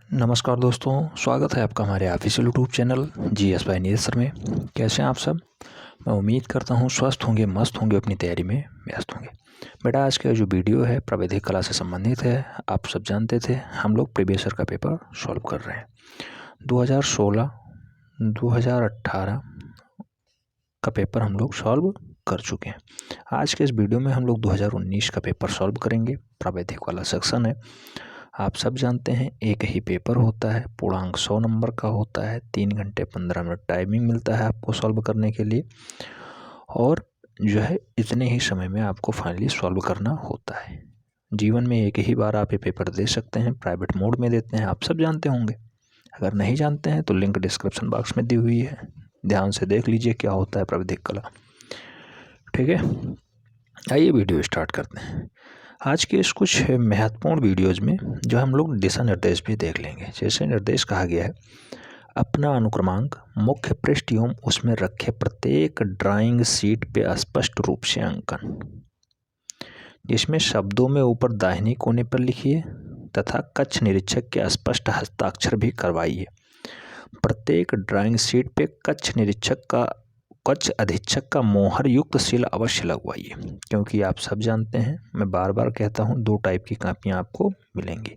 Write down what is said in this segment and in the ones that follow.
नमस्कार दोस्तों, स्वागत है आपका हमारे official YouTube channel GS bye Neeraj sir में। कैसे हैं आप सब? मैं उम्मीद करता हूं स्वस्थ होंगे, मस्त होंगे, अपनी तैयारी में व्यस्त होंगे। बेटा, आज का जो वीडियो है प्राविधिक कला से संबंधित है। आप सब जानते थे हम लोग प्रीवियस ईयर का पेपर सॉल्व कर रहे हैं। 2016, 2018 का पेपर हम लोग सॉल्व कर चुके हैं। आज के इस वीडियो में हम लोग 2019 का पेपर सॉल्व करेंगे। प्राविधिक वाला सेक्शन है। आप सब जानते हैं एक ही पेपर होता है, पूर्णांक 100 नंबर का होता है। 3 घंटे 15 मिनट टाइमिंग मिलता है आपको सॉल्व करने के लिए, और जो है इतने ही समय में आपको फाइनली सॉल्व करना होता है। जीवन में एक ही बार आप ये पेपर दे सकते हैं, प्राइवेट मोड में देते हैं, आप सब जानते होंगे। अगर नहीं जानते हैं तो लिंक डिस्क्रिप्शन बॉक्स में दी हुई है, ध्यान से देख लीजिए क्या होता है प्राविधिक कला। ठीक है, आइए वीडियो स्टार्ट करते हैं। आज के इस कुछ महत्वपूर्ण वीडियोज़ में जो हम लोग दिशा निर्देश भी देख लेंगे। जैसे निर्देश कहा गया है, अपना अनुक्रमांक मुख्य पृष्ठ एवं उसमें रखे प्रत्येक ड्राइंग शीट पे स्पष्ट रूप से अंकन, जिसमें शब्दों में ऊपर दाहिने कोने पर लिखिए तथा कक्ष निरीक्षक के स्पष्ट हस्ताक्षर भी करवाइए। प्रत्येक ड्राइंग शीट पे कक्ष अधीक्षक का मोहर युक्त सील अवश्य लगवाइए, क्योंकि आप सब जानते हैं, मैं बार बार कहता हूँ, 2 टाइप की कापियाँ आपको मिलेंगी।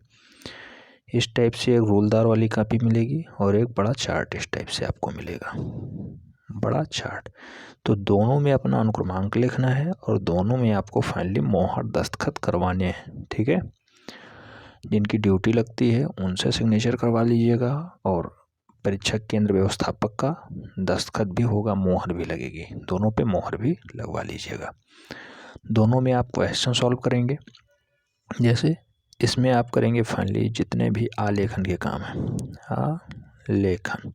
इस टाइप से एक रूलदार वाली कापी मिलेगी और एक बड़ा चार्ट इस टाइप से आपको मिलेगा, बड़ा चार्ट। तो दोनों में अपना अनुक्रमांक लिखना है और दोनों में आपको फाइनली मोहर दस्तखत करवाने हैं। ठीक है, जिनकी ड्यूटी लगती है उनसे सिग्नेचर करवा लीजिएगा, और परीक्षक केंद्र व्यवस्थापक का दस्तखत भी होगा, मोहर भी लगेगी, दोनों पे मोहर भी लगवा लीजिएगा। दोनों में आप क्वेश्चन सॉल्व करेंगे। जैसे इसमें आप करेंगे फाइनली जितने भी आलेखन के काम हैं, आलेखन,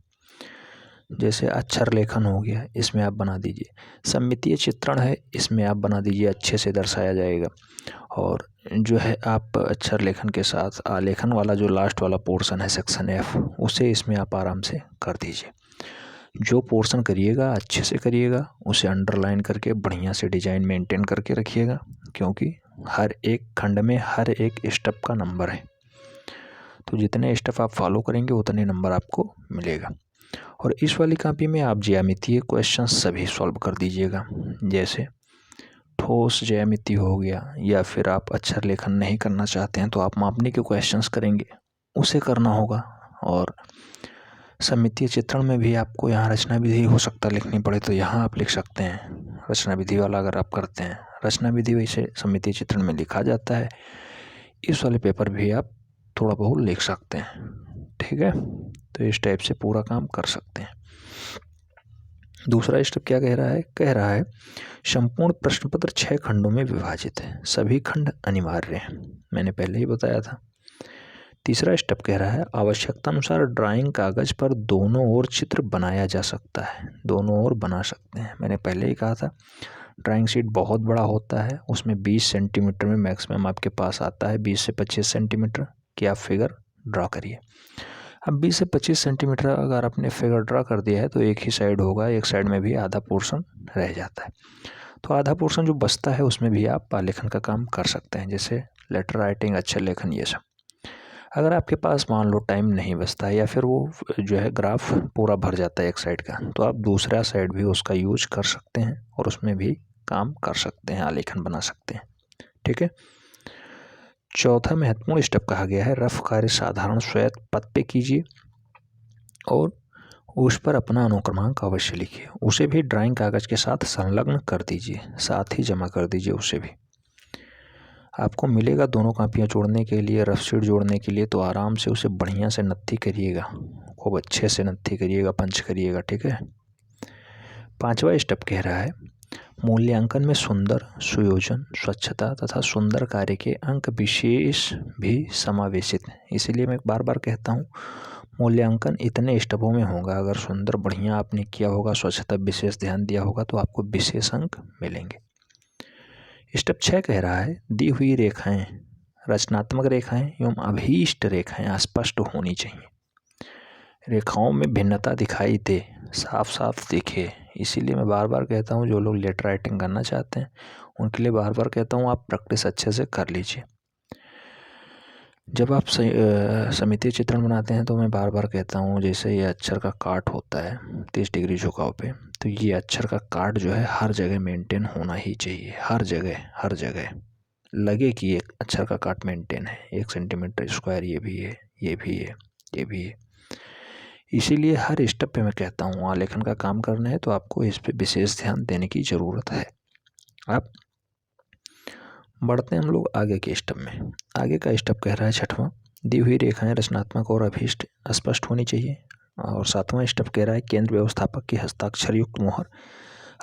जैसे अक्षर लेखन हो गया, इसमें आप बना दीजिए। सममितीय चित्रण है, इसमें आप बना दीजिए, अच्छे से दर्शाया जाएगा। और जो है आप अक्षर लेखन के साथ आलेखन वाला जो लास्ट वाला पोर्शन है सेक्शन एफ, उसे इसमें आप आराम से कर दीजिए। जो पोर्शन करिएगा अच्छे से करिएगा, उसे अंडरलाइन करके बढ़िया से डिजाइन मेंटेन करके रखिएगा, क्योंकि हर एक खंड में हर एक स्टेप का नंबर है। तो जितने स्टेप आप फॉलो करेंगे उतने नंबर आपको मिलेगा। और इस वाली कॉपी में आप ज्यामितीय क्वेश्चन सभी सॉल्व कर दीजिएगा। जैसे ठोस ज्यामिति हो गया, या फिर आप अक्षर लेखन नहीं करना चाहते हैं तो आप मापने के क्वेश्चंस करेंगे, उसे करना होगा। और सममितीय चित्रण में भी आपको यहाँ रचना विधि हो सकता है लिखनी पड़े, तो यहाँ आप लिख सकते हैं रचना विधि वाला। अगर आप करते हैं रचना विधि, वैसे सममितीय चित्रण में लिखा जाता है। इस वाले पेपर भी आप थोड़ा बहुत लिख सकते हैं। ठीक है, तो इस टाइप से पूरा काम कर सकते हैं। दूसरा स्टेप क्या कह रहा है संपूर्ण प्रश्न पत्र 6 खंडों में विभाजित है, सभी खंड अनिवार्य हैं, मैंने पहले ही बताया था। तीसरा स्टेप कह रहा है आवश्यकता अनुसार ड्राइंग कागज पर दोनों ओर चित्र बनाया जा सकता है, दोनों ओर बना सकते हैं, मैंने पहले ही कहा था। ड्राइंग शीट बहुत बड़ा होता है, उसमें 20 सेंटीमीटर में मैक्सिमम आपके पास आता है, 20 से 25 सेंटीमीटर की आप फिगर ड्रा करिए। अब 20 से 25 सेंटीमीटर अगर आपने फिगर ड्रा कर दिया है तो एक ही साइड होगा, एक साइड में भी आधा पोर्शन रह जाता है। तो आधा पोर्शन जो बचता है उसमें भी आप आलेखन का काम कर सकते हैं, जैसे लेटर राइटिंग, अक्षर लेखन, ये सब। अगर आपके पास मान लो टाइम नहीं बचता है, या फिर वो जो है ग्राफ पूरा भर जाता है एक साइड का, तो आप दूसरा साइड भी उसका यूज कर सकते हैं और उसमें भी काम कर सकते हैं, आलेखन बना सकते हैं। ठीक है, चौथा महत्वपूर्ण स्टेप कहा गया है रफ कार्य साधारण श्वेत पथ पे कीजिए और उस पर अपना अनुक्रमांक अवश्य लिखिए। उसे भी ड्राइंग कागज के साथ संलग्न कर दीजिए, साथ ही जमा कर दीजिए। उसे भी आपको मिलेगा दोनों कापियाँ जोड़ने के लिए, रफ शीट जोड़ने के लिए, तो आराम से उसे बढ़िया से नत्थी करिएगा, खूब अच्छे से नत्थी करिएगा, पंच करिएगा। ठीक है, पांचवा स्टेप कह रहा है मूल्यांकन में सुंदर, सुयोजन, स्वच्छता तथा सुंदर कार्य के अंक विशेष भी समावेशित हैं। इसीलिए मैं बार बार कहता हूँ मूल्यांकन इतने स्टेपों में होगा। अगर सुंदर बढ़िया आपने किया होगा, स्वच्छता विशेष ध्यान दिया होगा, तो आपको विशेष अंक मिलेंगे। स्टेप 6 कह रहा है दी हुई रेखाएं, रचनात्मक रेखाएं एवं अभीष्ट रेखाएं स्पष्ट होनी चाहिए। रेखाओं में भिन्नता दिखाई दे, साफ साफ दिखे। इसीलिए मैं बार बार कहता हूँ जो लोग लेटर राइटिंग करना चाहते हैं उनके लिए बार बार कहता हूँ आप प्रैक्टिस अच्छे से कर लीजिए। जब आप सममितीय चित्रण बनाते हैं तो मैं बार बार कहता हूँ, जैसे ये अक्षर का काट होता है 30 डिग्री झुकाव पे, तो ये अक्षर का काट जो है हर जगह मेंटेन होना ही चाहिए। हर जगह लगे कि एक अक्षर का काट मेंटेन है, 1 सेंटीमीटर स्क्वायर ये भी है, ये भी है, ये भी है। इसीलिए हर स्टेप पे मैं कहता हूँ, आलेखन का काम करना है तो आपको इस पे विशेष ध्यान देने की ज़रूरत है। अब बढ़ते हैं हम लोग आगे के स्टेप में। आगे का स्टेप कह रहा है 6वां, दी हुई रेखाएं रचनात्मक और अभीष्ट स्पष्ट होनी चाहिए। और 7वां स्टेप कह रहा है केंद्र व्यवस्थापक की हस्ताक्षर युक्त मोहर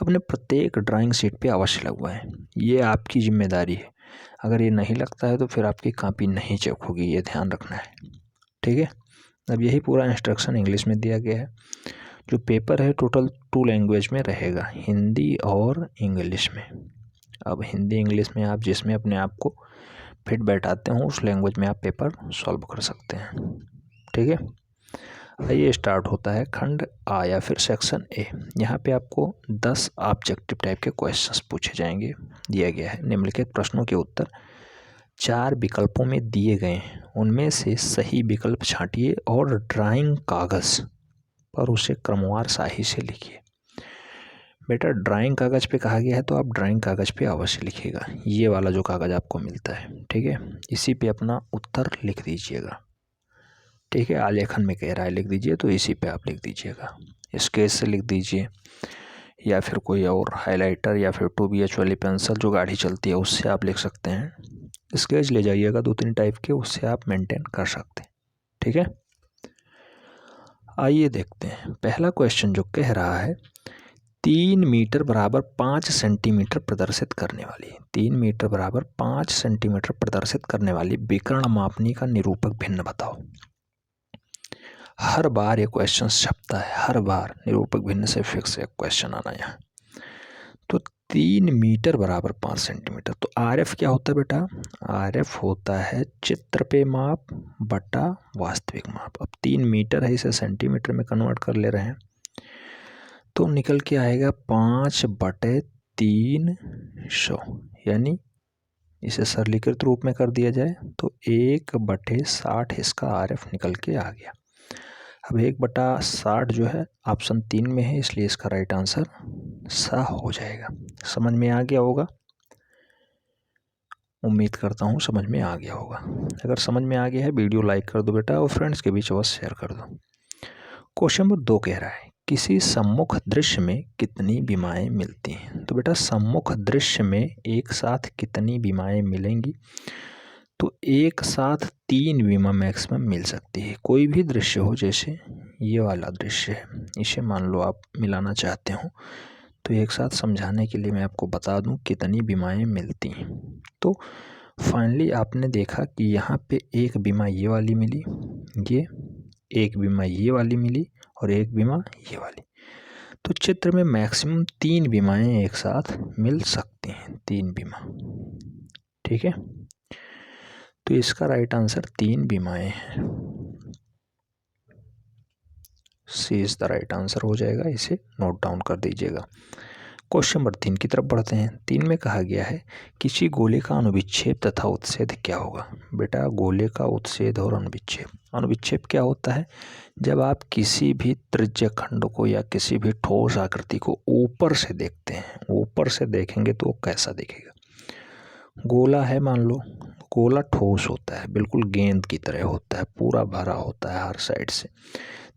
अपने प्रत्येक ड्राइंग शीट पे अवश्य लगवाएं। ये आपकी जिम्मेदारी है। अगर ये नहीं लगता है तो फिर आपकी कॉपी नहीं चेक होगी, ये ध्यान रखना है, ठीक है। अब यही पूरा इंस्ट्रक्शन इंग्लिश में दिया गया है। जो पेपर है टोटल 2 लैंग्वेज में रहेगा, हिंदी और इंग्लिश में। अब हिंदी इंग्लिश में आप जिसमें अपने आप को फिट बैठाते हो उस लैंग्वेज में आप पेपर सॉल्व कर सकते हैं, ठीक है। ये स्टार्ट होता है खंड आ या फिर सेक्शन ए। यहाँ पे आपको 10 ऑब्जेक्टिव टाइप के क्वेश्चंस पूछे जाएंगे। दिया गया है निम्नलिखित प्रश्नों के उत्तर 4 विकल्पों में दिए गए हैं, उनमें से सही विकल्प छांटिए और ड्राइंग कागज पर उसे क्रमवार स्याही से लिखिए। बेटा ड्राइंग कागज़ पे कहा गया है तो आप ड्राइंग कागज़ पे अवश्य लिखिएगा। ये वाला जो कागज़ आपको मिलता है, ठीक है, इसी पे अपना उत्तर लिख दीजिएगा, ठीक है। आलेखन में कह रहा है लिख दीजिए तो इसी पे आप लिख दीजिएगा। स्केच से लिख दीजिए या फिर कोई और हाइलाइटर या फिर 2BH वाली पेंसिल जो गाढ़ी चलती है उससे आप लिख सकते हैं। स्केच ले जाइएगा 2-3 टाइप के, उससे आप मेंटेन कर सकते हैं, ठीक है। आइए देखते हैं पहला क्वेश्चन जो कह रहा है 3 मीटर बराबर 5 सेंटीमीटर प्रदर्शित करने वाली 3 मीटर बराबर 5 सेंटीमीटर प्रदर्शित करने वाली विकर्ण मापनी का निरूपक भिन्न बताओ। हर बार ये क्वेश्चन छपता है, हर बार निरूपक भिन्न से फिक्स एक क्वेश्चन आना यहाँ। तो 3 मीटर बराबर 5 सेंटीमीटर, तो RF क्या होता है बेटा? RF होता है चित्र पे माप बटा वास्तविक माप। अब 3 मीटर है, इसे सेंटीमीटर में कन्वर्ट कर ले रहे हैं तो निकल के आएगा 5/300, यानी इसे सरलीकृत रूप में कर दिया जाए तो 1/60 इसका RF निकल के आ गया। अब 1/60 जो है ऑप्शन 3 में है, इसलिए इसका राइट आंसर सा हो जाएगा। समझ में आ गया होगा, उम्मीद करता हूँ समझ में आ गया होगा। अगर समझ में आ गया है वीडियो लाइक कर दो बेटा और फ्रेंड्स के बीच अवश्य शेयर कर दो। क्वेश्चन नंबर 2 कह रहा है किसी सम्मुख दृश्य में कितनी बीमाएं मिलती हैं। तो बेटा सम्मुख दृश्य में एक साथ कितनी बीमाएं मिलेंगी? तो एक साथ 3 बीमा मैक्सिमम मिल सकती है। कोई भी दृश्य हो, जैसे ये वाला दृश्य है, इसे मान लो आप मिलाना चाहते हो तो एक साथ समझाने के लिए मैं आपको बता दूं कितनी बीमाएं मिलती हैं। तो फाइनली आपने देखा कि यहाँ पे एक बीमा ये वाली मिली, ये एक बीमा ये वाली मिली और एक बीमा ये वाली। तो चित्र में मैक्सिमम 3 बीमाएं एक साथ मिल सकती हैं, 3 बीमा, ठीक है। तो इसका राइट आंसर 3 बीमाएं हैं, सी इज द राइट आंसर हो जाएगा। इसे नोट डाउन कर दीजिएगा। क्वेश्चन नंबर 3 की तरफ बढ़ते हैं। 3 में कहा गया है किसी गोले का अनुविच्छेद तथा उत्सेद क्या होगा। बेटा गोले का उत्सेद और अनुविच्छेद, अनुविच्छेद क्या होता है? जब आप किसी भी त्रिज्य खंड को या किसी भी ठोस आकृति को ऊपर से देखते हैं, ऊपर से देखेंगे तो कैसा दिखेगा? गोला है मान लो, गोला ठोस होता है, बिल्कुल गेंद की तरह होता है, पूरा भरा होता है हर साइड से।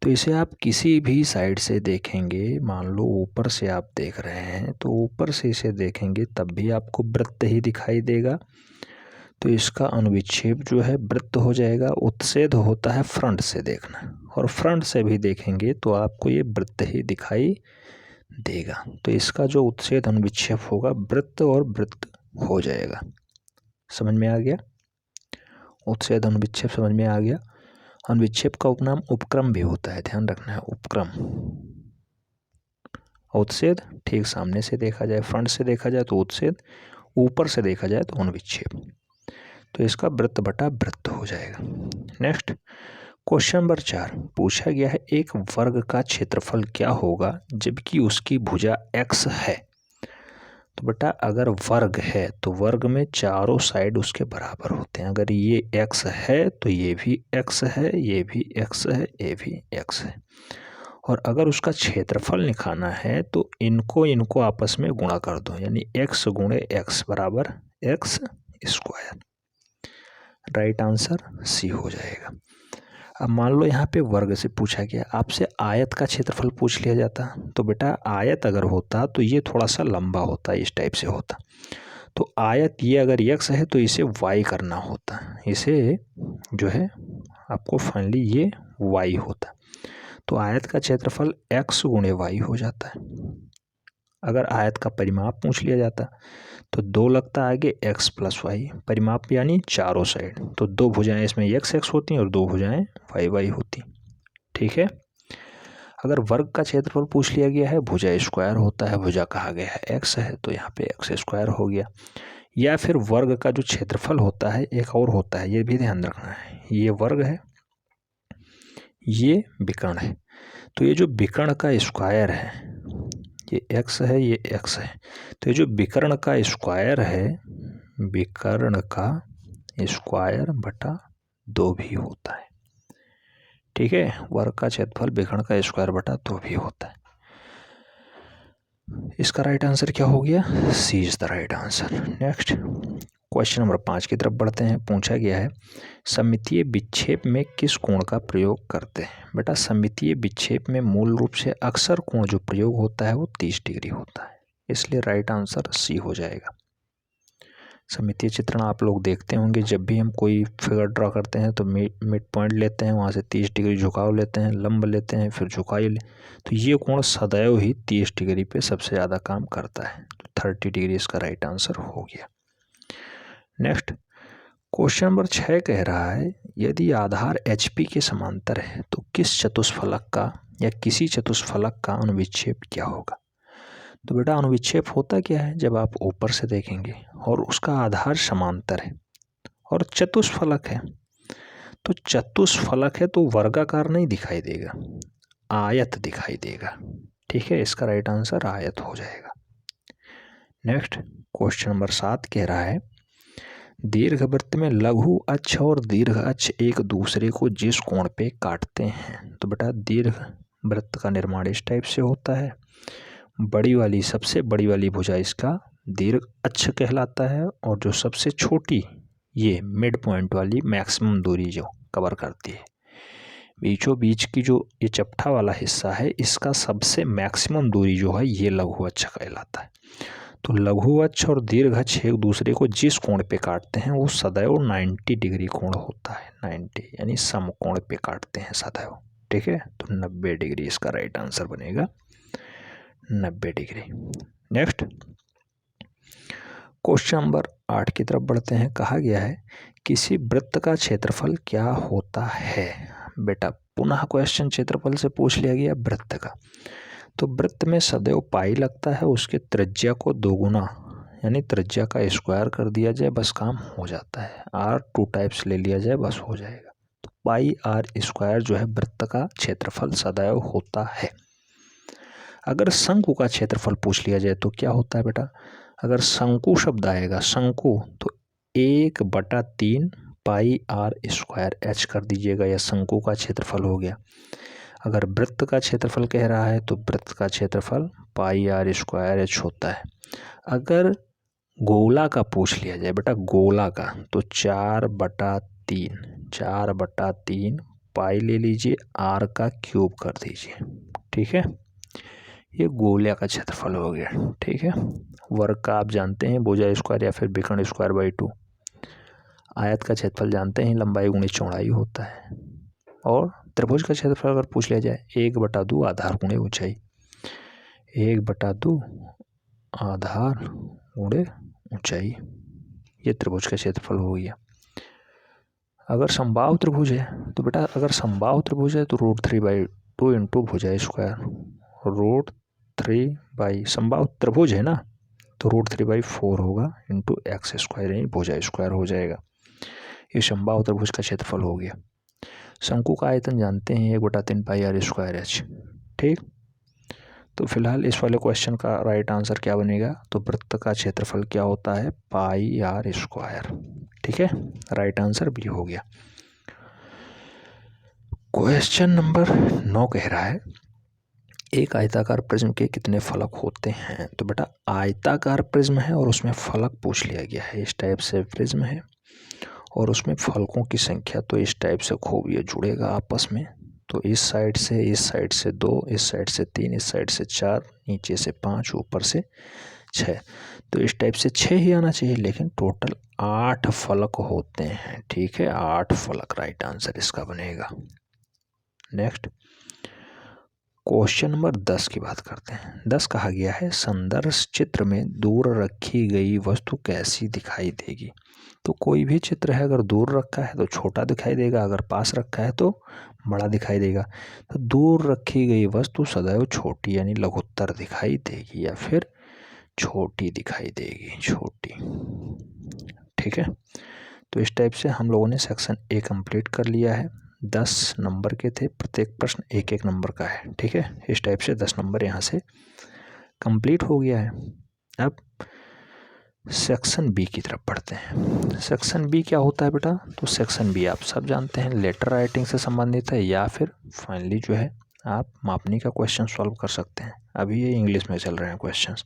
तो इसे आप किसी भी साइड से देखेंगे, मान लो ऊपर से आप देख रहे हैं तो ऊपर से इसे देखेंगे तब भी आपको वृत्त ही दिखाई देगा। तो इसका अनुविच्छेद जो है वृत्त हो जाएगा। उत्सेद होता है फ्रंट से देखना, और फ्रंट से भी देखेंगे तो आपको ये वृत्त ही दिखाई देगा। तो इसका जो उत्सेद अनुविच्छेद होगा वृत्त और वृत्त हो जाएगा। समझ में आ गया? उत्सेद अनुविच्छेद समझ में आ गया। अनुविच्छेद का उपनाम उपक्रम भी होता है, ध्यान रखना है, उपक्रम। उत्सेद ठीक सामने से देखा जाए, फ्रंट से देखा जाए तो उत्सेद, ऊपर से देखा जाए तो अनुविच्छेद। तो इसका वृत्त बटा वृत्त हो जाएगा। नेक्स्ट क्वेश्चन नंबर 4 पूछा गया है एक वर्ग का क्षेत्रफल क्या होगा जबकि उसकी भुजा x है। तो बेटा अगर वर्ग है तो वर्ग में चारों साइड उसके बराबर होते हैं। अगर ये x है तो ये भी x है, ये भी x है, ये भी x है। और अगर उसका क्षेत्रफल निकालना है तो इनको आपस में गुणा कर दो, यानी x गुणे x बराबर x square. Right answer C हो जाएगा। अब मान लो यहाँ पे वर्ग से पूछा गया, आपसे आयत का क्षेत्रफल पूछ लिया जाता तो बेटा आयत अगर होता तो ये थोड़ा सा लंबा होता, इस टाइप से होता। तो आयत ये अगर x है तो इसे y करना होता, इसे जो है आपको फाइनली ये y होता। तो आयत का क्षेत्रफल x गुणे y हो जाता है। अगर आयत का परिमाप पूछ लिया जाता तो 2 लगता आगे x प्लस वाई, परिमाप यानी चारों साइड, तो 2 भुजाएं इसमें x होती हैं और 2 भुजाएं y होती। ठीक है। अगर वर्ग का क्षेत्रफल पूछ लिया गया है, भुजा स्क्वायर होता है, भुजा कहा गया है x है तो यहाँ पे x स्क्वायर हो गया। या फिर वर्ग का जो क्षेत्रफल होता है एक और होता है, ये भी ध्यान रखना है, ये वर्ग है, ये विकर्ण है। तो ये जो विकर्ण का स्क्वायर है, ये x है, ये x है, तो ये जो विकर्ण का स्क्वायर है, विकर्ण का स्क्वायर बटा 2 भी होता है। ठीक है, वर्ग का क्षेत्रफल विकर्ण का स्क्वायर बटा 2 भी होता है। इसका राइट आंसर क्या हो गया? C is the right answer. Next question number 5 की तरफ बढ़ते हैं। पूछा गया है सममितीय विक्षेप में किस कोण का प्रयोग करते हैं। बेटा सममितीय विक्षेप में मूल रूप से अक्सर कोण जो प्रयोग होता है वो 30 डिग्री होता है, इसलिए राइट आंसर सी हो जाएगा। सममितीय चित्रण आप लोग देखते होंगे, जब भी हम कोई फिगर ड्रा करते हैं तो मिड पॉइंट लेते हैं, वहाँ से 30 डिग्री झुकाव लेते हैं, लंब लेते हैं, फिर झुकाई तो ये कोण सदैव ही 30 डिग्री पे सबसे ज़्यादा काम करता है। तो 30 डिग्री इसका राइट आंसर हो गया। नेक्स्ट क्वेश्चन नंबर 6 कह रहा है यदि आधार HP के समांतर है तो किस चतुष्फलक का या किसी चतुष्फलक का अनुविक्षेप क्या होगा। तो बेटा अनुविक्षेप होता क्या है, जब आप ऊपर से देखेंगे और उसका आधार समांतर है और चतुष्फलक है, तो चतुष्फलक है तो वर्गाकार नहीं दिखाई देगा, आयत दिखाई देगा। ठीक है, इसका राइट आंसर आयत हो जाएगा। नेक्स्ट क्वेश्चन नंबर 7 कह रहा है दीर्घवृत्त में लघु अक्ष और दीर्घ अक्ष एक दूसरे को जिस कोण पे काटते हैं। तो बेटा दीर्घ वृत्त का निर्माण इस टाइप से होता है, बड़ी वाली सबसे बड़ी वाली भुजा इसका दीर्घ अक्ष कहलाता है, और जो सबसे छोटी ये मिड पॉइंट वाली मैक्सिमम दूरी जो कवर करती है, बीचों बीच की जो ये चपटा वाला हिस्सा है इसका सबसे मैक्सिमम दूरी जो है ये लघु अक्ष कहलाता है। तो लघु अक्ष और दीर्घ अक्ष एक दूसरे को जिस कोण पे काटते हैं वो सदैव 90 डिग्री कोण होता है, 90 यानी समकोण पे काटते हैं सदैव। ठीक है, तो 90 डिग्री इसका राइट आंसर बनेगा, 90 डिग्री। नेक्स्ट क्वेश्चन नंबर 8 की तरफ बढ़ते हैं। कहा गया है किसी वृत्त का क्षेत्रफल क्या होता है। बेटा पुनः क्वेश्चन क्षेत्रफल से पूछ लिया गया वृत्त का, तो वृत्त में सदैव पाई लगता है, उसके त्रिज्या को दोगुना यानी त्रिज्या का स्क्वायर कर दिया जाए बस काम हो जाता है, r 2 टाइप्स ले लिया जाए बस हो जाएगा। तो पाई r स्क्वायर जो है वृत्त का क्षेत्रफल सदैव होता है। अगर शंकु का क्षेत्रफल पूछ लिया जाए तो क्या होता है बेटा, अगर शंकु शब्द आएगा शंकु तो 1/3 पाई r स्क्वायर h कर दीजिएगा, या शंकु का क्षेत्रफल हो गया। अगर वृत्त का क्षेत्रफल कह रहा है तो वृत्त का क्षेत्रफल पाई r स्क्वायर h होता है। अगर गोला का पूछ लिया जाए बेटा गोला का, तो 4/3 पाई ले लीजिए, r का क्यूब कर दीजिए। ठीक है, ये गोले का क्षेत्रफल हो गया। ठीक है, वर्ग का आप जानते हैं भुजा स्क्वायर या फिर विकर्ण स्क्वायर बाई 2। आयत का क्षेत्रफल जानते हैं लंबाई गुणे चौड़ाई होता है। और त्रिभुज का क्षेत्रफल अगर पूछ लिया जाए 1/2 आधार गुणे ऊंचाई, 1/2 आधार गुणे ऊंचाई, ये त्रिभुज का क्षेत्रफल हो गया। अगर समबाहु त्रिभुज है तो बेटा अगर समबाहु त्रिभुज है तो √3/2 इंटू भुजा स्क्वायर, √3 समबाहु त्रिभुज है ना तो √3/4 होगा इंटू एक्स स्क्वायर यानी भुजा स्क्वायर हो जाएगा। ये समबाहु त्रिभुज का क्षेत्रफल हो गया। शंकु का आयतन जानते हैं 1/3 पाई r स्क्वायर h। ठीक, तो फिलहाल इस वाले क्वेश्चन का राइट आंसर क्या बनेगा, तो वृत्त का क्षेत्रफल क्या होता है, पाई आर स्क्वायर। ठीक है, राइट आंसर बी हो गया। क्वेश्चन नंबर 9 कह रहा है एक आयताकार प्रिज्म के कितने फलक होते हैं। तो बेटा आयताकार प्रिज्म है और उसमें फलक पूछ लिया गया है। इस टाइप से प्रिज्म है और उसमें फलकों की संख्या तो इस टाइप से खूब ये जुड़ेगा आपस में। तो इस साइड से 2, इस साइड से 3, इस साइड से 4, नीचे से 5, ऊपर से 6। तो इस टाइप से 6 ही आना चाहिए, लेकिन टोटल 8 फलक होते हैं। ठीक है, 8 फलक राइट आंसर इसका बनेगा। नेक्स्ट क्वेश्चन नंबर 10 की बात करते हैं। 10 कहा गया है संदर्भ चित्र में दूर रखी गई वस्तु कैसी दिखाई देगी। तो कोई भी चित्र है, अगर दूर रखा है तो छोटा दिखाई देगा, अगर पास रखा है तो बड़ा दिखाई देगा। तो दूर रखी गई वस्तु सदैव छोटी यानी लघुत्तर दिखाई देगी या फिर छोटी दिखाई देगी, छोटी। ठीक है, तो इस टाइप से हम लोगों ने सेक्शन ए कंप्लीट कर लिया है। 10 नंबर के थे, प्रत्येक प्रश्न 1-1 नंबर का है। ठीक है, इस टाइप से 10 नंबर यहाँ से कंप्लीट हो गया है। अब सेक्शन बी की तरफ बढ़ते हैं। सेक्शन बी क्या होता है बेटा, तो सेक्शन बी आप सब जानते हैं लेटर राइटिंग से संबंधित है या फिर फाइनली जो है आप मापनी का क्वेश्चन सॉल्व कर सकते हैं। अभी ये इंग्लिश में चल रहे हैं क्वेश्चंस,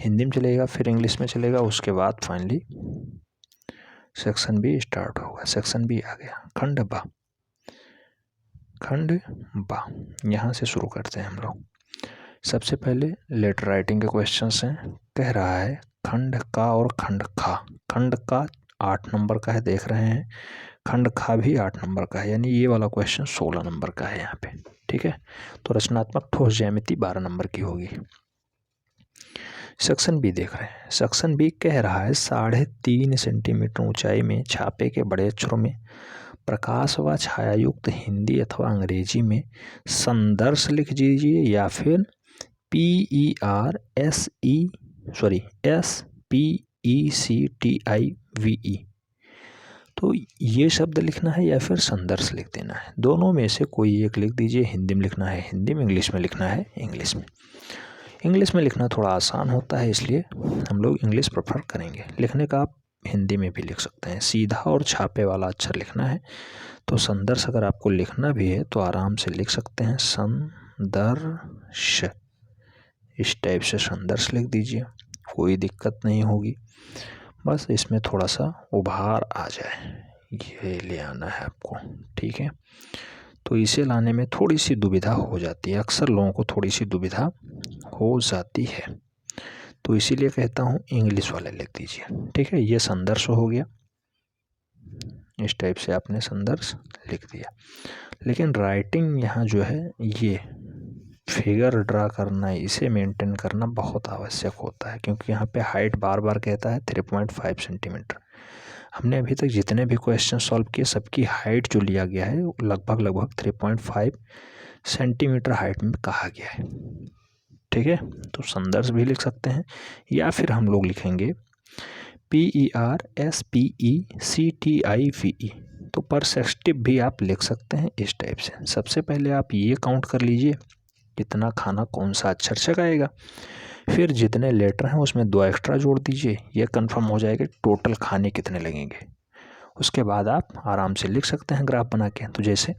हिंदी में चलेगा फिर इंग्लिश में चलेगा, उसके बाद फाइनली सेक्शन बी स्टार्ट होगा। सेक्शन बी आ गया, खंड बा। खंड बा यहाँ से शुरू करते हैं हम लोग। सबसे पहले लेटर राइटिंग के क्वेश्चंस हैं। कह रहा है खंड का और खंड खा। खंड का 8 नंबर का है, देख रहे हैं, खंड खा भी 8 नंबर का है, यानी ये वाला क्वेश्चन 16 नंबर का है यहाँ पे। ठीक है, तो रचनात्मक ठोस ज्यामिति 12 नंबर की होगी। सेक्शन बी देख रहे हैं। सेक्शन बी कह रहा है 3.5 सेंटीमीटर ऊंचाई में छापे के बड़े अक्षरों में प्रकाश व छायायुक्त हिंदी अथवा अंग्रेजी में संदर्श लिख दीजिए या फिर SPECTIVE। तो ये शब्द लिखना है या फिर संदर्श लिख देना है, दोनों में से कोई एक लिख दीजिए। हिंदी में लिखना है हिंदी में, इंग्लिश में लिखना है इंग्लिश में। इंग्लिश में लिखना थोड़ा आसान होता है, इसलिए हम लोग इंग्लिश प्रेफर करेंगे। लिखने का आप हिंदी में भी लिख सकते हैं। सीधा और छापे वाला अक्षर लिखना है, तो संदर्श अगर आपको लिखना भी है तो आराम से लिख सकते हैं, संदर्श। इस टाइप से संदर्श लिख दीजिए, कोई दिक्कत नहीं होगी। बस इसमें थोड़ा सा उभार आ जाए, ये ले आना है आपको। ठीक है, तो इसे लाने में थोड़ी सी दुविधा हो जाती है, अक्सर लोगों को थोड़ी सी दुविधा हो जाती है, तो इसीलिए कहता हूँ इंग्लिश वाले लिख दीजिए। ठीक है, ये संदर्श हो गया। इस टाइप से आपने संदर्श लिख दिया, लेकिन राइटिंग यहाँ जो है ये फिगर ड्रा करना, इसे मेंटेन करना बहुत आवश्यक होता है, क्योंकि यहाँ पे हाइट बार बार कहता है 3.5 सेंटीमीटर। हमने अभी तक जितने भी क्वेश्चन सॉल्व किए सबकी हाइट जो लिया गया है लगभग 3.5 सेंटीमीटर हाइट में कहा गया है। ठीक है, तो संदर्श भी लिख सकते हैं या फिर हम लोग लिखेंगे PERSPECTIVE। तो परसेप्टिव भी आप लिख सकते हैं इस टाइप से। सबसे पहले आप ये काउंट कर लीजिए कितना खाना कौन सा अक्षर छकाएगा, फिर जितने लेटर हैं उसमें 2 एक्स्ट्रा जोड़ दीजिए, ये कंफर्म हो जाएगा टोटल खाने कितने लगेंगे। उसके बाद आप आराम से लिख सकते हैं ग्राफ बना के। तो जैसे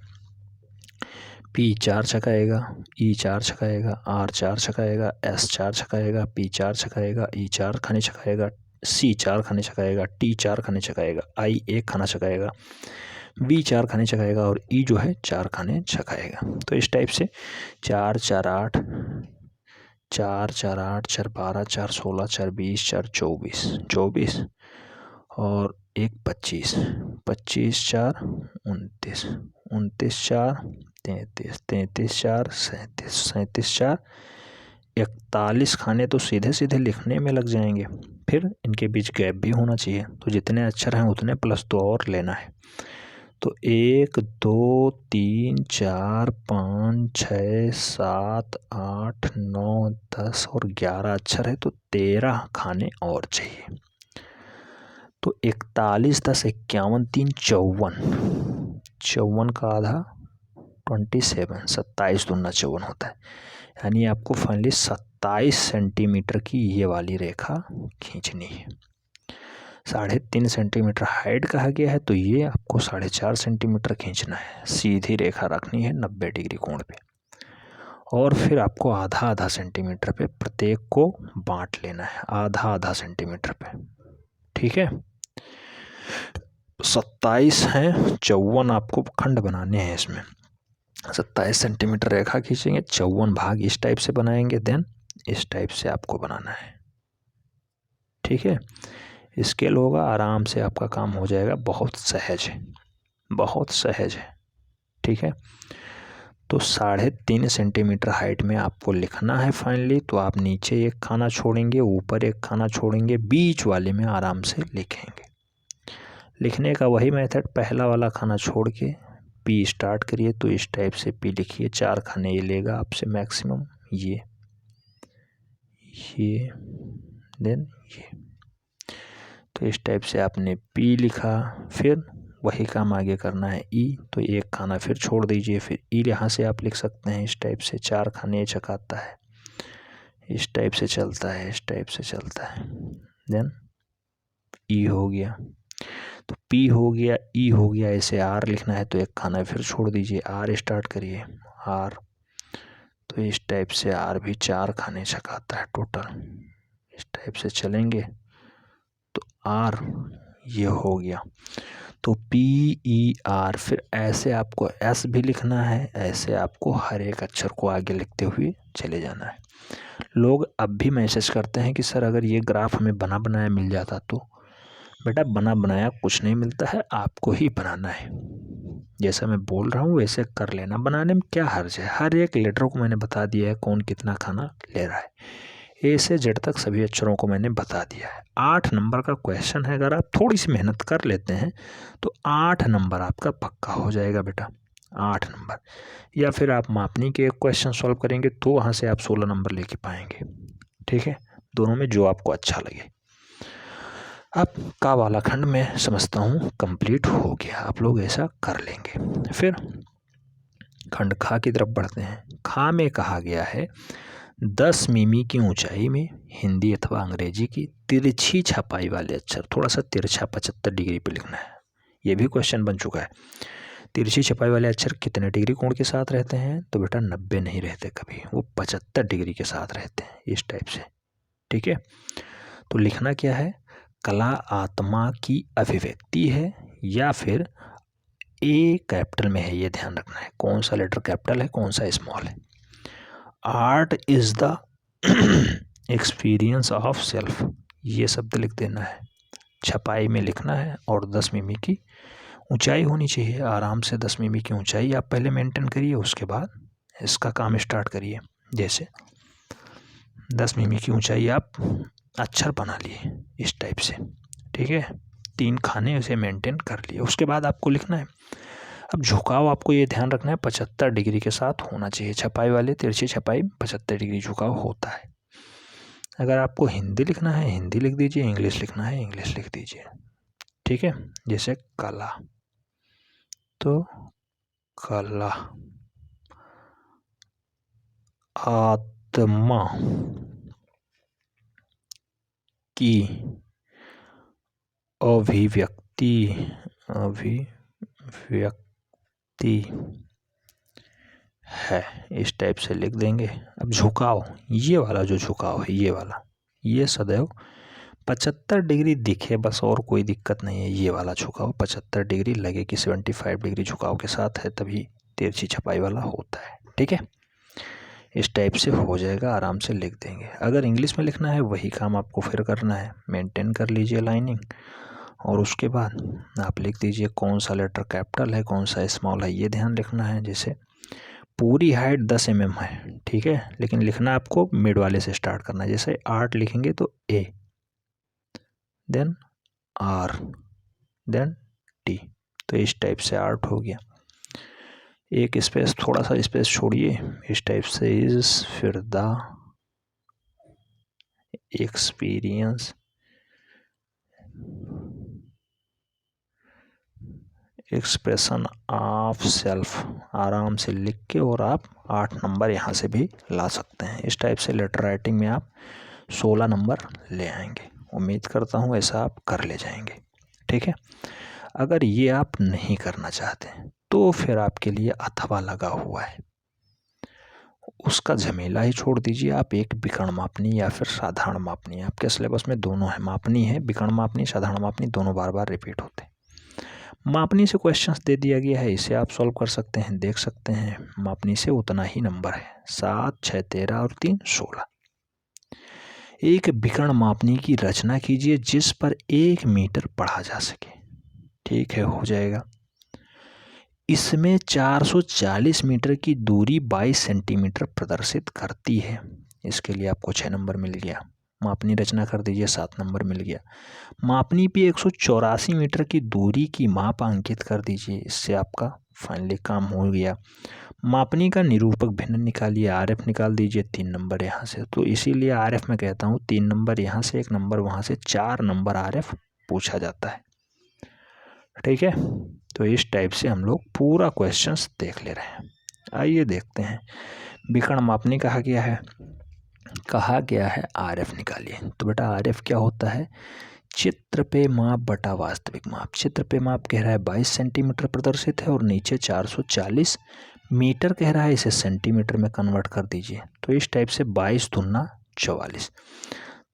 P 4 छकाएगा, E 4 छकाएगा, R 4 छकाएगा, S 4 छकाएगा, P 4 छकाएगा, E 4 खाने छकाएगा, C 4 खाने छकाएगा, T 4 खाने छकाएगा, I 1 खाना छकाएगा, B 4 खाने छकाएगा और E जो है 4 खाने छकाएगा। तो इस टाइप से 4 4 8 4 4 8 4 12 4 16 4 20 4 24 24 और 1 25 25 4 29 29 4 33 33 4 37 37 4 41 खाने तो सीधे सीधे लिखने में लग जाएंगे, फिर इनके बीच गैप भी होना चाहिए। तो जितने अक्षर हैं उतने प्लस 2 और लेना है। तो 1 2 3 4 5 6 7 8 9 10 और 11 अक्षर है, तो 13 खाने और चाहिए। तो 41 10 51 3 54 54 का आधा 27 दूना 54 होता है। यानी आपको फाइनली 27 सेंटीमीटर की ये वाली रेखा खींचनी है। 3.5 सेंटीमीटर हाइट कहा गया है, तो ये आपको 4.5 सेंटीमीटर खींचना है। सीधी रेखा रखनी है 90 डिग्री कोण पे, और फिर आपको आधा आधा सेंटीमीटर पे प्रत्येक को बांट लेना है, आधा आधा सेंटीमीटर पे। ठीक है, 27 हैं, 54 आपको खंड बनाने हैं। इसमें 27 सेंटीमीटर रेखा खींचेंगे, 54 भाग इस टाइप से बनाएंगे, देन इस टाइप से आपको बनाना है। ठीक है, स्केल होगा, आराम से आपका काम हो जाएगा, बहुत सहज है, बहुत सहज है। ठीक है, तो 3.5 सेंटीमीटर हाइट में आपको लिखना है फाइनली। तो आप नीचे एक खाना छोड़ेंगे, ऊपर एक खाना छोड़ेंगे, बीच वाले में आराम से लिखेंगे। लिखने का वही मेथड, पहला वाला खाना छोड़ के पी स्टार्ट करिए, तो इस टाइप से पी लिखिए। 4 खाने ये लेगा आपसे मैक्सिमम, ये देन ये। तो इस टाइप से आपने पी लिखा, फिर वही काम आगे करना है ई। तो एक खाना फिर छोड़ दीजिए, फिर ई यहाँ से आप लिख सकते हैं इस टाइप से। 4 खाने चकाता है, इस टाइप से चलता है, इस टाइप से चलता है, देन ई हो गया। तो पी हो गया, ई हो गया, ऐसे आर लिखना है तो एक खाना फिर छोड़ दीजिए, आर स्टार्ट करिए, आर। तो इस टाइप से आर भी 4 खाने छकाता है टोटल। इस टाइप से चलेंगे तो आर ये हो गया। तो पी ई आर, फिर ऐसे आपको एस भी लिखना है, ऐसे आपको हर एक अक्षर को आगे लिखते हुए चले जाना है। लोग अब भी मैसेज करते हैं कि सर अगर ये ग्राफ हमें बना बनाया मिल जाता, तो बेटा बना बनाया कुछ नहीं मिलता है, आपको ही बनाना है। जैसा मैं बोल रहा हूँ वैसे कर लेना, बनाने में क्या हर्ज है। हर एक लेटर को मैंने बता दिया है कौन कितना खाना ले रहा है, ए से जेड तक सभी अक्षरों को मैंने बता दिया है। 8 नंबर का क्वेश्चन है, अगर आप थोड़ी सी मेहनत कर लेते हैं तो 8 नंबर आपका पक्का हो जाएगा बेटा, 8 नंबर। या फिर आप मापनी के एक क्वेश्चन सॉल्व करेंगे तो वहाँ से आप 16 नंबर लेके पाएंगे। ठीक है, दोनों में जो आपको अच्छा लगे। अब का वाला खंड में समझता हूँ कंप्लीट हो गया, आप लोग ऐसा कर लेंगे। फिर खंड खा की तरफ बढ़ते हैं। खा में कहा गया है 10 मिमी की ऊंचाई में हिंदी अथवा अंग्रेजी की तिरछी छपाई वाले अक्षर, थोड़ा सा तिरछा 75 डिग्री पे लिखना है। ये भी क्वेश्चन बन चुका है। तिरछी छपाई वाले अक्षर कितने डिग्री कोण के साथ रहते हैं? तो बेटा 90 नहीं रहते कभी, वो 75 डिग्री के साथ रहते हैं, इस टाइप से। ठीक है, तो लिखना क्या है? कला आत्मा की अभिव्यक्ति है, या फिर ए कैपिटल में है, ये ध्यान रखना है कौन सा लेटर कैपिटल है कौन सा स्मॉल है। Art is the experience of self, ये शब्द लिख देना है, छपाई में लिखना है। और 10 मिमी की ऊंचाई होनी चाहिए, आराम से 10 मिमी की ऊंचाई आप पहले मेंटेन करिए, उसके बाद इसका काम स्टार्ट करिए। जैसे 10 मिमी की ऊंचाई आप अक्षर बना लिए इस टाइप से। ठीक है, 3 खाने उसे मेंटेन कर लिए, उसके बाद आपको लिखना है। अब झुकाव आपको ये ध्यान रखना है 75 डिग्री के साथ होना चाहिए। छपाई वाले तिरछी छपाई 75 डिग्री झुकाव होता है। अगर आपको हिंदी लिखना है हिंदी लिख दीजिए, इंग्लिश लिखना है इंग्लिश लिख दीजिए। ठीक है, जैसे कला, तो कला आत्मा की अभिव्यक्ति है, इस टाइप से लिख देंगे। अब झुकाव, ये वाला जो झुकाव है ये वाला, ये सदैव 75 डिग्री दिखे बस, और कोई दिक्कत नहीं है। ये वाला झुकाव 75 डिग्री लगे कि 75 डिग्री झुकाव के साथ है, तभी तिरछी छपाई वाला होता है। ठीक है, इस टाइप से हो जाएगा, आराम से लिख देंगे। अगर इंग्लिश में लिखना है वही काम आपको फिर करना है, मेंटेन कर लीजिए लाइनिंग, और उसके बाद आप लिख दीजिए कौन सा लेटर कैपिटल है कौन सा स्मॉल है, ये ध्यान रखना है। जैसे पूरी हाइट 10 mm है, ठीक है, लेकिन लिखना आपको मिड वाले से स्टार्ट करना है। जैसे आर्ट लिखेंगे तो ए, देन आर, देन टी, तो इस टाइप से आर्ट हो गया। एक स्पेस, थोड़ा सा स्पेस छोड़िए, इस टाइप से इज, फिर द एक्सप्रेशन ऑफ सेल्फ आराम से लिख के और आप 8 नंबर यहाँ से भी ला सकते हैं। इस टाइप से लेटर राइटिंग में आप 16 नंबर ले आएंगे। उम्मीद करता हूँ ऐसा आप कर ले जाएंगे। ठीक है, अगर ये आप नहीं करना चाहते तो फिर आपके लिए अथवा लगा हुआ है, उसका झमेला ही छोड़ दीजिए। आप एक विकर्ण मापनी या फिर साधारण मापनी, आपके सिलेबस में दोनों है, मापनी है, विकर्ण मापनी, साधारण मापनी, दोनों बार बार रिपीट होते हैं। मापनी से क्वेश्चंस दे दिया गया है, इसे आप सॉल्व कर सकते हैं, देख सकते हैं। मापनी से उतना ही नंबर है, 7, 6, 13 और 3, 16। एक विकर्ण मापनी की रचना कीजिए जिस पर 1 मीटर पढ़ा जा सके। ठीक है, हो जाएगा। इसमें 440 मीटर की दूरी 22 सेंटीमीटर प्रदर्शित करती है। इसके लिए आपको 6 नंबर मिल गया। मापनी रचना कर दीजिए, 7 नंबर मिल गया। मापनी पे 184 मीटर की दूरी की माप अंकित कर दीजिए, इससे आपका फाइनली काम हो गया। मापनी का निरूपक भिन्न निकालिए, आरएफ निकाल दीजिए, 3 नंबर यहाँ से। तो इसीलिए आरएफ में कहता हूँ 3 नंबर यहाँ से, 1 नंबर वहाँ से, 4 नंबर आरएफ पूछा जाता है। ठीक है, तो इस टाइप से हम लोग पूरा क्वेश्चंस देख ले रहे हैं। आइए देखते हैं। विकर्ण मापनी कहा गया है आरएफ निकालिए। तो बेटा आरएफ क्या होता है? चित्र पे माप बटा वास्तविक माप। चित्र पे माप कह रहा है 22 सेंटीमीटर प्रदर्शित है और नीचे 440 मीटर कह रहा है, इसे सेंटीमीटर में कन्वर्ट कर दीजिए। तो इस टाइप से 22 दूना 44,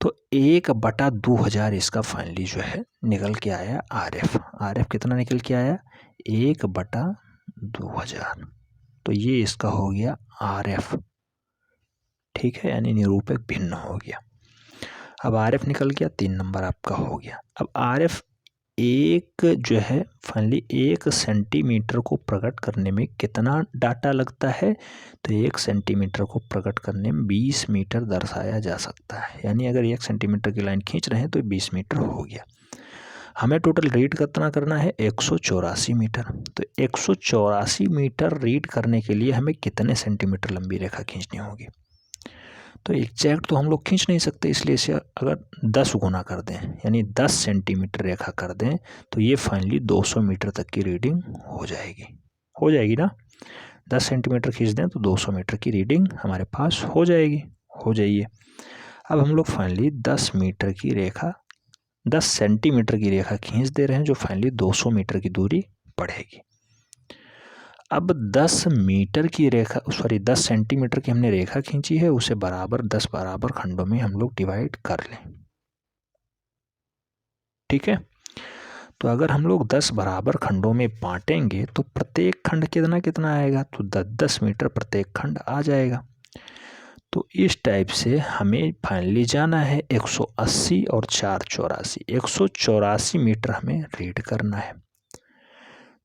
तो 1/2000 इसका फाइनली जो है निकल के आया आरएफ। आरएफ कितना निकल के आया? 1/2000। तो ये इसका हो गया आरएफ। ठीक है, यानी निरूपक भिन्न हो गया। अब आरएफ निकल गया, 3 नंबर आपका हो गया। अब आरएफ एक जो है फाइनली 1 सेंटीमीटर को प्रकट करने में कितना डाटा लगता है? तो 1 सेंटीमीटर को प्रकट करने में 20 मीटर दर्शाया जा सकता है। यानी अगर 1 सेंटीमीटर की लाइन खींच रहे हैं तो 20 मीटर हो गया। हमें टोटल रीड कितना करना है? 184 मीटर। तो 184 मीटर रीड करने के लिए हमें कितने सेंटीमीटर लंबी रेखा खींचनी होगी? तो एग्जैक्ट तो हम लोग खींच नहीं सकते, इसलिए इसे अगर 10 गुना कर दें यानी 10 सेंटीमीटर रेखा कर दें तो ये फाइनली 200 मीटर तक की रीडिंग हो जाएगी ना। 10 सेंटीमीटर खींच दें तो 200 मीटर की रीडिंग हमारे पास हो जाइए। अब हम लोग फाइनली 10 सेंटीमीटर की रेखा खींच दे रहे हैं, जो फाइनली 200 मीटर की दूरी पड़ेगी। अब 10 सेंटीमीटर की हमने रेखा खींची है, उसे 10 बराबर खंडों में हम लोग डिवाइड कर लें। ठीक है, तो अगर हम लोग 10 बराबर खंडों में बांटेंगे तो प्रत्येक खंड कितना आएगा? तो 10 मीटर प्रत्येक खंड आ जाएगा। तो इस टाइप से हमें फाइनली जाना है 180 और 4 84, 184 मीटर हमें रीड करना है।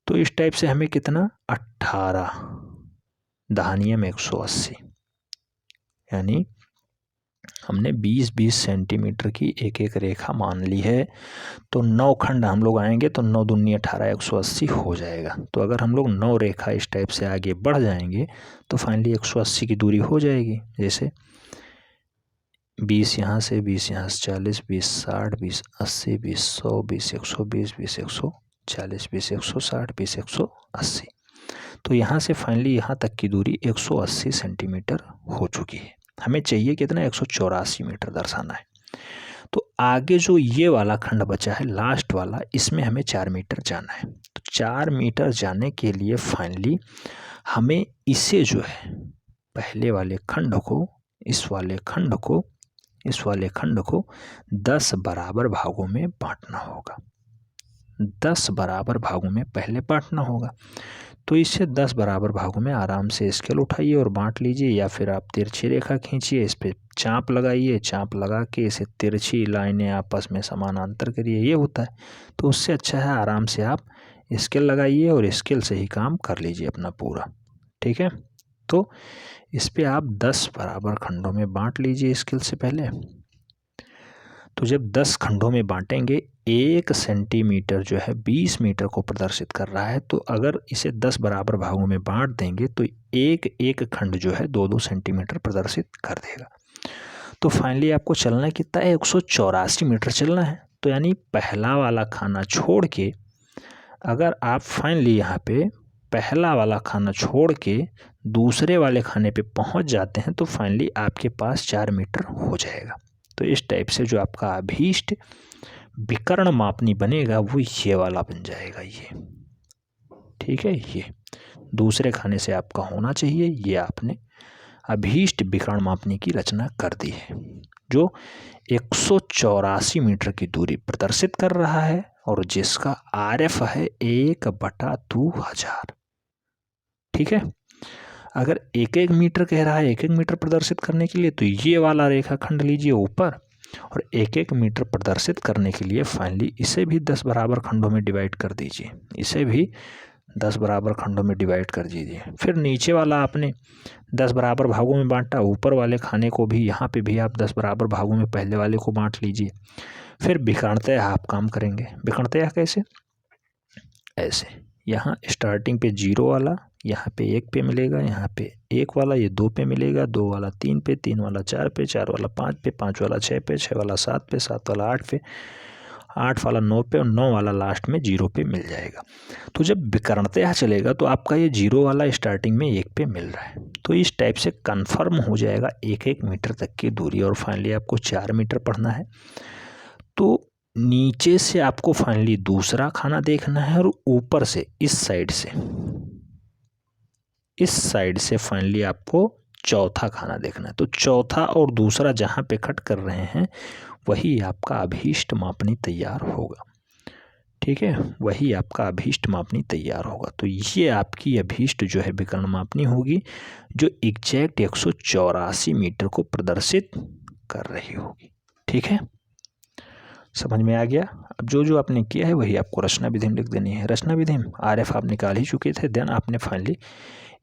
तो इस टाइप से हमें कितना? 18 दहानियम 180, यानी हमने 20-20 सेंटीमीटर की एक रेखा मान ली है। तो 9 खंड हम लोग आएंगे तो 9 दूनी 18, 180 हो जाएगा। तो अगर हम लोग 9 रेखा इस टाइप से आगे बढ़ जाएंगे तो फाइनली 180 की दूरी हो जाएगी। जैसे 20 यहाँ से, 20 यहाँ से, 40, 20 60, 20 80, 20 100, 20 120, 20 140, 20 160, 20 180। तो यहाँ से फाइनली यहाँ तक की दूरी 180 सेंटीमीटर हो चुकी है। हमें चाहिए कितना? 184 मीटर दर्शाना है। तो आगे जो ये वाला खंड बचा है लास्ट वाला, इसमें हमें 4 मीटर जाना है। तो 4 मीटर जाने के लिए फाइनली हमें इसे जो है पहले वाले खंड को, इस वाले खंड को 10 बराबर भागों में बांटना होगा। 10 बराबर भागों में पहले बांटना होगा। तो इसे 10 बराबर भागों में आराम से स्केल उठाइए और बांट लीजिए, या फिर आप तिरछी रेखा खींचिए, इस पर चाप लगाइए, चाप लगा के इसे तिरछी लाइनें आपस में समानांतर करिए, ये होता है। तो उससे अच्छा है आराम से आप स्केल लगाइए और स्केल से ही काम कर लीजिए अपना पूरा। ठीक है, तो इस पर आप 10 बराबर खंडों में बांट लीजिए स्केल से पहले। तो जब 10 खंडों में बांटेंगे, 1 सेंटीमीटर जो है 20 मीटर को प्रदर्शित कर रहा है। तो अगर इसे 10 बराबर भागों में बांट देंगे तो एक खंड जो है 2-2 सेंटीमीटर प्रदर्शित कर देगा। तो फाइनली आपको चलना कितना है? 184 मीटर चलना है। तो यानी पहला वाला खाना छोड़ के अगर आप फाइनली यहाँ पे पहला वाला खाना छोड़ के दूसरे वाले खाने पे पहुँच जाते हैं तो फाइनली आपके पास 4 मीटर हो जाएगा। तो इस टाइप से जो आपका अभीष्ट विकर्ण मापनी बनेगा वो ये वाला बन जाएगा ये, ठीक है। ये दूसरे खाने से आपका होना चाहिए। ये आपने अभीष्ट विकर्ण मापनी की रचना कर दी है जो 184 मीटर की दूरी प्रदर्शित कर रहा है और जिसका RF है 1/2000, ठीक है। अगर 1-1 मीटर कह रहा है, 1-1 मीटर प्रदर्शित करने के लिए तो ये वाला रेखाखंड लीजिए ऊपर, और 1-1 मीटर प्रदर्शित करने के लिए फाइनली इसे भी 10 बराबर खंडों में डिवाइड कर दीजिए, इसे भी 10 बराबर खंडों में डिवाइड कर दीजिए। फिर नीचे वाला आपने 10 बराबर भागों में बांटा, ऊपर वाले खाने को भी यहाँ पे भी आप 10 बराबर भागों में पहले वाले को बांट लीजिए। फिर विकर्णतः आप काम करेंगे। विकर्णतः कैसे? ऐसे, यहाँ स्टार्टिंग पे 0 वाला यहाँ पे 1 पे मिलेगा, यहाँ पे 1 वाला ये 2 पे मिलेगा, 2 वाला 3 पे, 3 वाला 4 पे, 4 वाला 5 पे, 5 वाला 6 पे, 6 वाला 7 पे, 7 वाला 8 पे, 8 वाला 9 पे और 9 वाला लास्ट में 0 पे मिल जाएगा। तो जब विकर्णतः चलेगा तो आपका ये 0 वाला स्टार्टिंग में 1 पे मिल रहा है। तो इस टाइप से कन्फर्म हो जाएगा 1-1 मीटर तक की दूरी। और फाइनली आपको 4 मीटर पढ़ना है तो नीचे से आपको फाइनली दूसरा खाना देखना है और ऊपर से इस साइड से फाइनली आपको चौथा खाना देखना है। तो चौथा और दूसरा जहाँ पे कट कर रहे हैं वही आपका अभीष्ट मापनी तैयार होगा, ठीक है, वही आपका अभीष्ट मापनी तैयार होगा। तो ये आपकी अभीष्ट जो है विकर्ण मापनी होगी जो एग्जैक्ट 184 मीटर को प्रदर्शित कर रही होगी, ठीक है। समझ में आ गया? अब जो आपने किया है वही आपको रचना विधि लिख देनी है। रचना विधि RF आप निकाल ही चुके थे। देन आपने फाइनली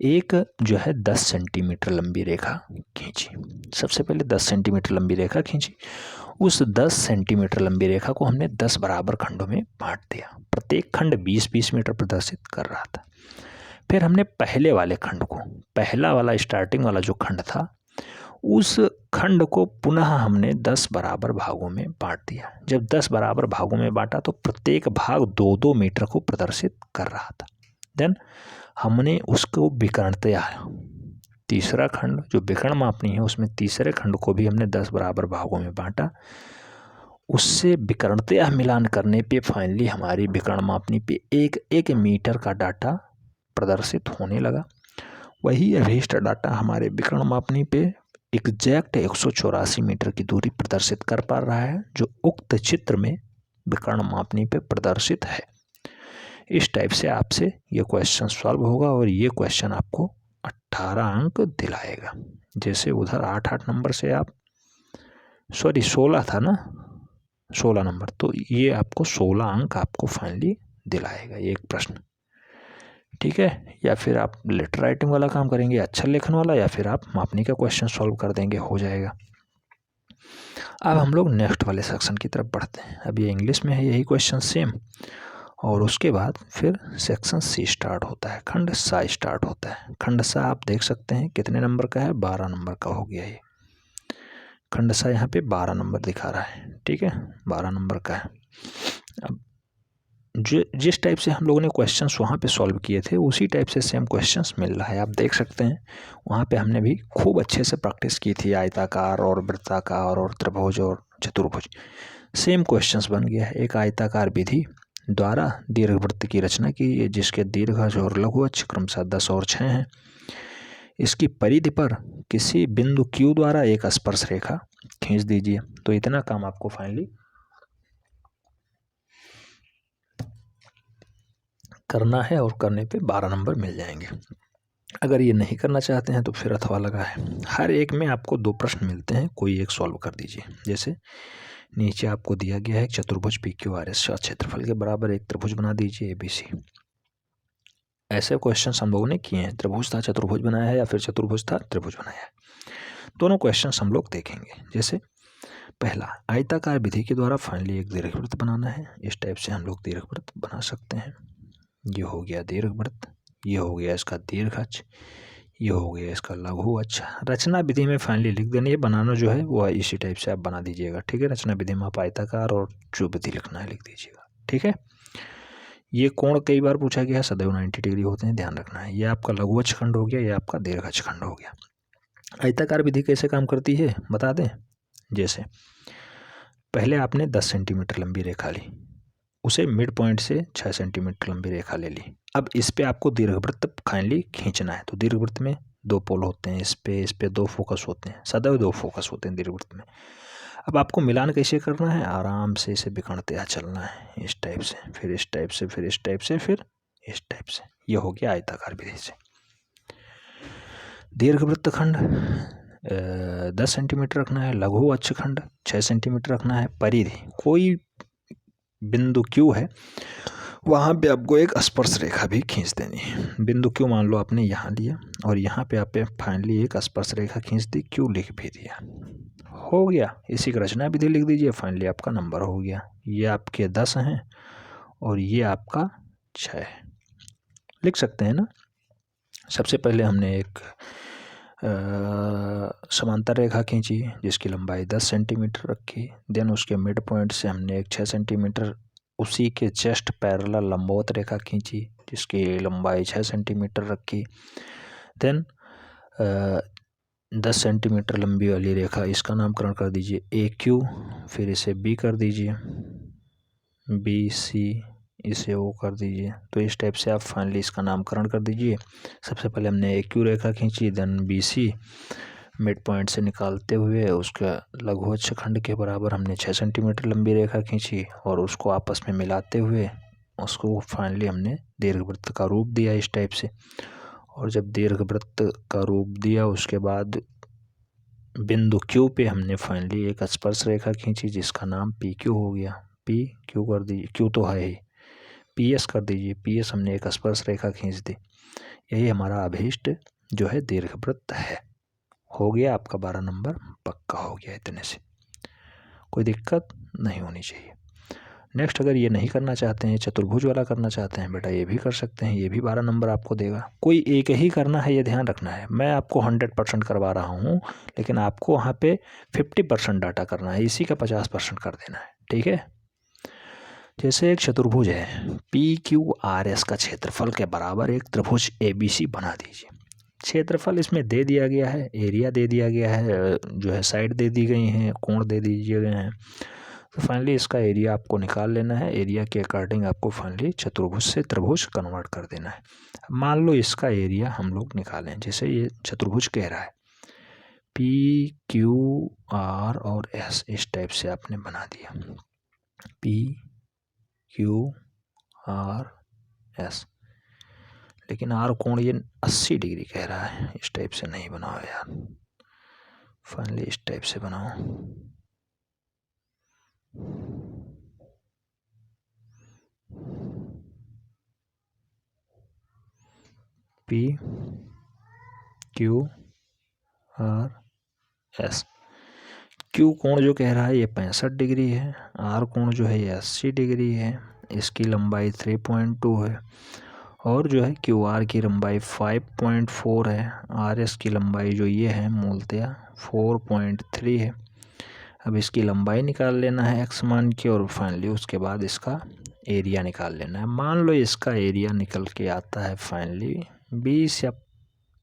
एक जो है 10 सेंटीमीटर लंबी रेखा खींची। सबसे पहले 10 सेंटीमीटर लंबी रेखा खींची। उस 10 सेंटीमीटर लंबी रेखा को हमने 10 बराबर खंडों में बांट दिया। प्रत्येक खंड 20-20 मीटर प्रदर्शित कर रहा था। फिर हमने पहले वाले खंड को, पहला वाला स्टार्टिंग वाला जो खंड था उस खंड को पुनः हमने 10 बराबर भागों में बांट दिया। जब 10 बराबर भागों में बांटा तो प्रत्येक भाग 2-2 मीटर को प्रदर्शित कर रहा था। देन हमने उसको विकर्णतः, तीसरा खंड जो विकर्ण मापनी है उसमें तीसरे खंड को भी हमने 10 बराबर भागों में बांटा। उससे विकर्णतः मिलान करने पे फाइनली हमारी विकर्ण मापनी पे 1-1 मीटर का डाटा प्रदर्शित होने लगा। वही अभीष्ट डाटा हमारे विकर्ण मापनी पे एग्जैक्ट 184 मीटर की दूरी प्रदर्शित कर पा रहा है जो उक्त चित्र में विकर्ण मापनी पे प्रदर्शित है। इस टाइप से आपसे ये क्वेश्चन सॉल्व होगा और ये क्वेश्चन आपको 18 अंक दिलाएगा। जैसे उधर 8-8 नंबर से आप 16 था ना, 16 नंबर, तो ये आपको 16 अंक आपको फाइनली दिलाएगा ये एक प्रश्न, ठीक है। या फिर आप लेटर राइटिंग वाला काम करेंगे, अक्षर लेखन वाला, या फिर आप मापनी का क्वेश्चन सॉल्व कर देंगे, हो जाएगा। अब हम लोग नेक्स्ट वाले सेक्शन की तरफ बढ़ते हैं। अब ये इंग्लिश में है यही क्वेश्चन सेम, और उसके बाद फिर सेक्शन C स्टार्ट होता है, खंड सा स्टार्ट होता है। खंड सा आप देख सकते हैं कितने नंबर का है, 12 नंबर का हो गया ये खंड सा। यहाँ पे 12 नंबर दिखा रहा है, ठीक है, 12 नंबर का है। अब जिस टाइप से हम लोगों ने क्वेश्चंस वहाँ पे सॉल्व किए थे उसी टाइप से सेम क्वेश्चंस मिल रहा है। आप देख सकते हैं वहाँ पे हमने भी खूब अच्छे से प्रैक्टिस की थी, आयताकार और वृत्ताकार और त्रिभुज और चतुर्भुज, सेम क्वेश्चंस बन गया है। एक आयताकार विधि द्वारा दीर्घवृत्त की रचना की जिसके दीर्घ और लघु अक्ष क्रमशः 10 और 6 हैं। इसकी परिधि पर किसी बिंदु Q द्वारा एक स्पर्श रेखा खींच दीजिए। तो इतना काम आपको फाइनली करना है और करने पे 12 नंबर मिल जाएंगे। अगर ये नहीं करना चाहते हैं तो फिर अथवा लगा है। हर एक में आपको 2 प्रश्न मिलते हैं, कोई एक सॉल्व कर दीजिए। जैसे नीचे आपको दिया गया है चतुर्भुज PQRS क्षेत्रफल के बराबर एक त्रिभुज बना दीजिए ABC। ऐसे क्वेश्चन हम लोगों ने किए हैं, त्रिभुज था चतुर्भुज बनाया है या फिर चतुर्भुज था त्रिभुज बनाया है। दोनों क्वेश्चन हम लोग देखेंगे। जैसे पहला, आयताकार विधि के द्वारा फाइनली एक दीर्घवृत्त बनाना है। इस टाइप से हम लोग दीर्घवृत्त बना सकते हैं। ये हो गया दीर्घवृत्त, ये हो गया इसका दीर्घ अक्ष, ये हो गया इसका लघु अक्ष। रचना विधि में फाइनली लिख देनी है, बनाना जो है वो इसी टाइप से आप बना दीजिएगा, ठीक है। रचना विधि में आप आयताकार और जो विधि लिखना है लिख दीजिएगा, ठीक है। ये कोण कई बार पूछा गया है, सदैव 90 डिग्री होते हैं, ध्यान रखना है। ये आपका लघु अक्षखंड हो गया, ये आपका दीर्घ अक्षखंड हो गया। आयताकार विधि कैसे काम करती है बता दें। जैसे पहले आपने 10 सेंटीमीटर लंबी रेखा ली, उसे मिड पॉइंट से 6 सेंटीमीटर लंबी रेखा ले ली। अब इस पे आपको दीर्घवृत्त फाइनली खींचना है। तो दीर्घवृत्त में 2 पोल होते हैं, इस पे 2 फोकस होते हैं, सदैव 2 फोकस होते हैं दीर्घवृत्त में। अब आपको मिलान कैसे करना है, आराम से इसे बिखरते चलना है, इस टाइप से, फिर इस टाइप से, फिर इस टाइप से, फिर इस टाइप से। ये हो गया आयताकार विधि से। दीर्घवृत्त खंड 10 सेंटीमीटर रखना है, लघु अक्षखंड 6 सेंटीमीटर रखना है। परिधि कोई बिंदु क्यू है, वहाँ पे आपको एक स्पर्श रेखा भी खींच देनी है। बिंदु क्यू मान लो आपने यहाँ लिया और यहाँ पे आपने फाइनली एक स्पर्श रेखा खींच दी, क्यू लिख भी दिया, हो गया। इसी की रचना विधि लिख दीजिए, फाइनली आपका नंबर हो गया। ये आपके 10 हैं और ये आपका 6 है, लिख सकते हैं ना। सबसे पहले हमने एक समांतर रेखा खींची जिसकी लंबाई 10 सेंटीमीटर रखी। देन उसके मिड पॉइंट से हमने एक 6 सेंटीमीटर उसी के जस्ट पैरेलल लंबवत रेखा खींची जिसकी लंबाई 6 सेंटीमीटर रखी। देन 10 सेंटीमीटर लंबी वाली रेखा, इसका नामकरण कर दीजिए ए क्यू, फिर इसे बी कर दीजिए, बी सी, इसे ओ कर दीजिए। तो इस टाइप से आप फाइनली इसका नामकरण कर दीजिए। सबसे पहले हमने ए क्यू रेखा खींची, then B C mid point से निकालते हुए उसका लघु अक्षखंड के बराबर हमने 6 सेंटीमीटर लंबी रेखा खींची और उसको आपस में मिलाते हुए उसको फाइनली हमने दीर्घवृत्त का रूप दिया इस टाइप से। और जब दीर्घवृत्त का रूप दिया उसके बाद बिंदु क्यू पे हमने फाइनली एक स्पर्श रेखा खींची जिसका नाम पी क्यू हो गया। पी क्यू कर दीजिए, क्यू तो है ही, पी एस कर दीजिए, पी एस हमने एक स्पर्श रेखा खींच दी। यही हमारा अभीष्ट जो है दीर्घवृत्त है। हो गया आपका 12 नंबर पक्का हो गया। इतने से कोई दिक्कत नहीं होनी चाहिए। नेक्स्ट अगर ये नहीं करना चाहते हैं, चतुर्भुज वाला करना चाहते हैं बेटा, ये भी कर सकते हैं, ये भी 12 नंबर आपको देगा। कोई एक ही करना है, ये ध्यान रखना है। मैं आपको 100% करवा रहा हूँ, लेकिन आपको वहाँ पे 50% डाटा करना है, इसी का 50% कर देना है, ठीक है। जैसे एक चतुर्भुज है, पी क्यू आर एस का क्षेत्रफल के बराबर एक त्रिभुज ABC बना दीजिए। क्षेत्रफल इसमें दे दिया गया है, एरिया दे दिया गया है, जो है साइड दे दी गई हैं, कोण दे दिए गए हैं। तो फाइनली इसका एरिया आपको निकाल लेना है। एरिया के अकॉर्डिंग आपको फाइनली चतुर्भुज से त्रिभुज कन्वर्ट कर देना है। मान लो इसका एरिया हम लोग निकालें, जैसे ये चतुर्भुज कह रहा है पी क्यू आर और एस, इस टाइप से आपने बना दिया, पी क्यू आर एस। लेकिन आर कोण ये 80 डिग्री कह रहा है, इस टाइप से नहीं बनाओ यार, फाइनली इस टाइप से बनाओ। P Q R S. Q कोण जो कह रहा है ये 65 डिग्री है, आर कोण जो है ये 80 डिग्री है, इसकी लंबाई 3.2 है और जो है क्यू आर की लंबाई 5.4 है, आर एस की लंबाई जो ये है मूलतया 4.3 है। अब इसकी लंबाई निकाल लेना है एक्स मान की और फाइनली उसके बाद इसका एरिया निकाल लेना है। मान लो इसका एरिया निकल के आता है फाइनली 20 या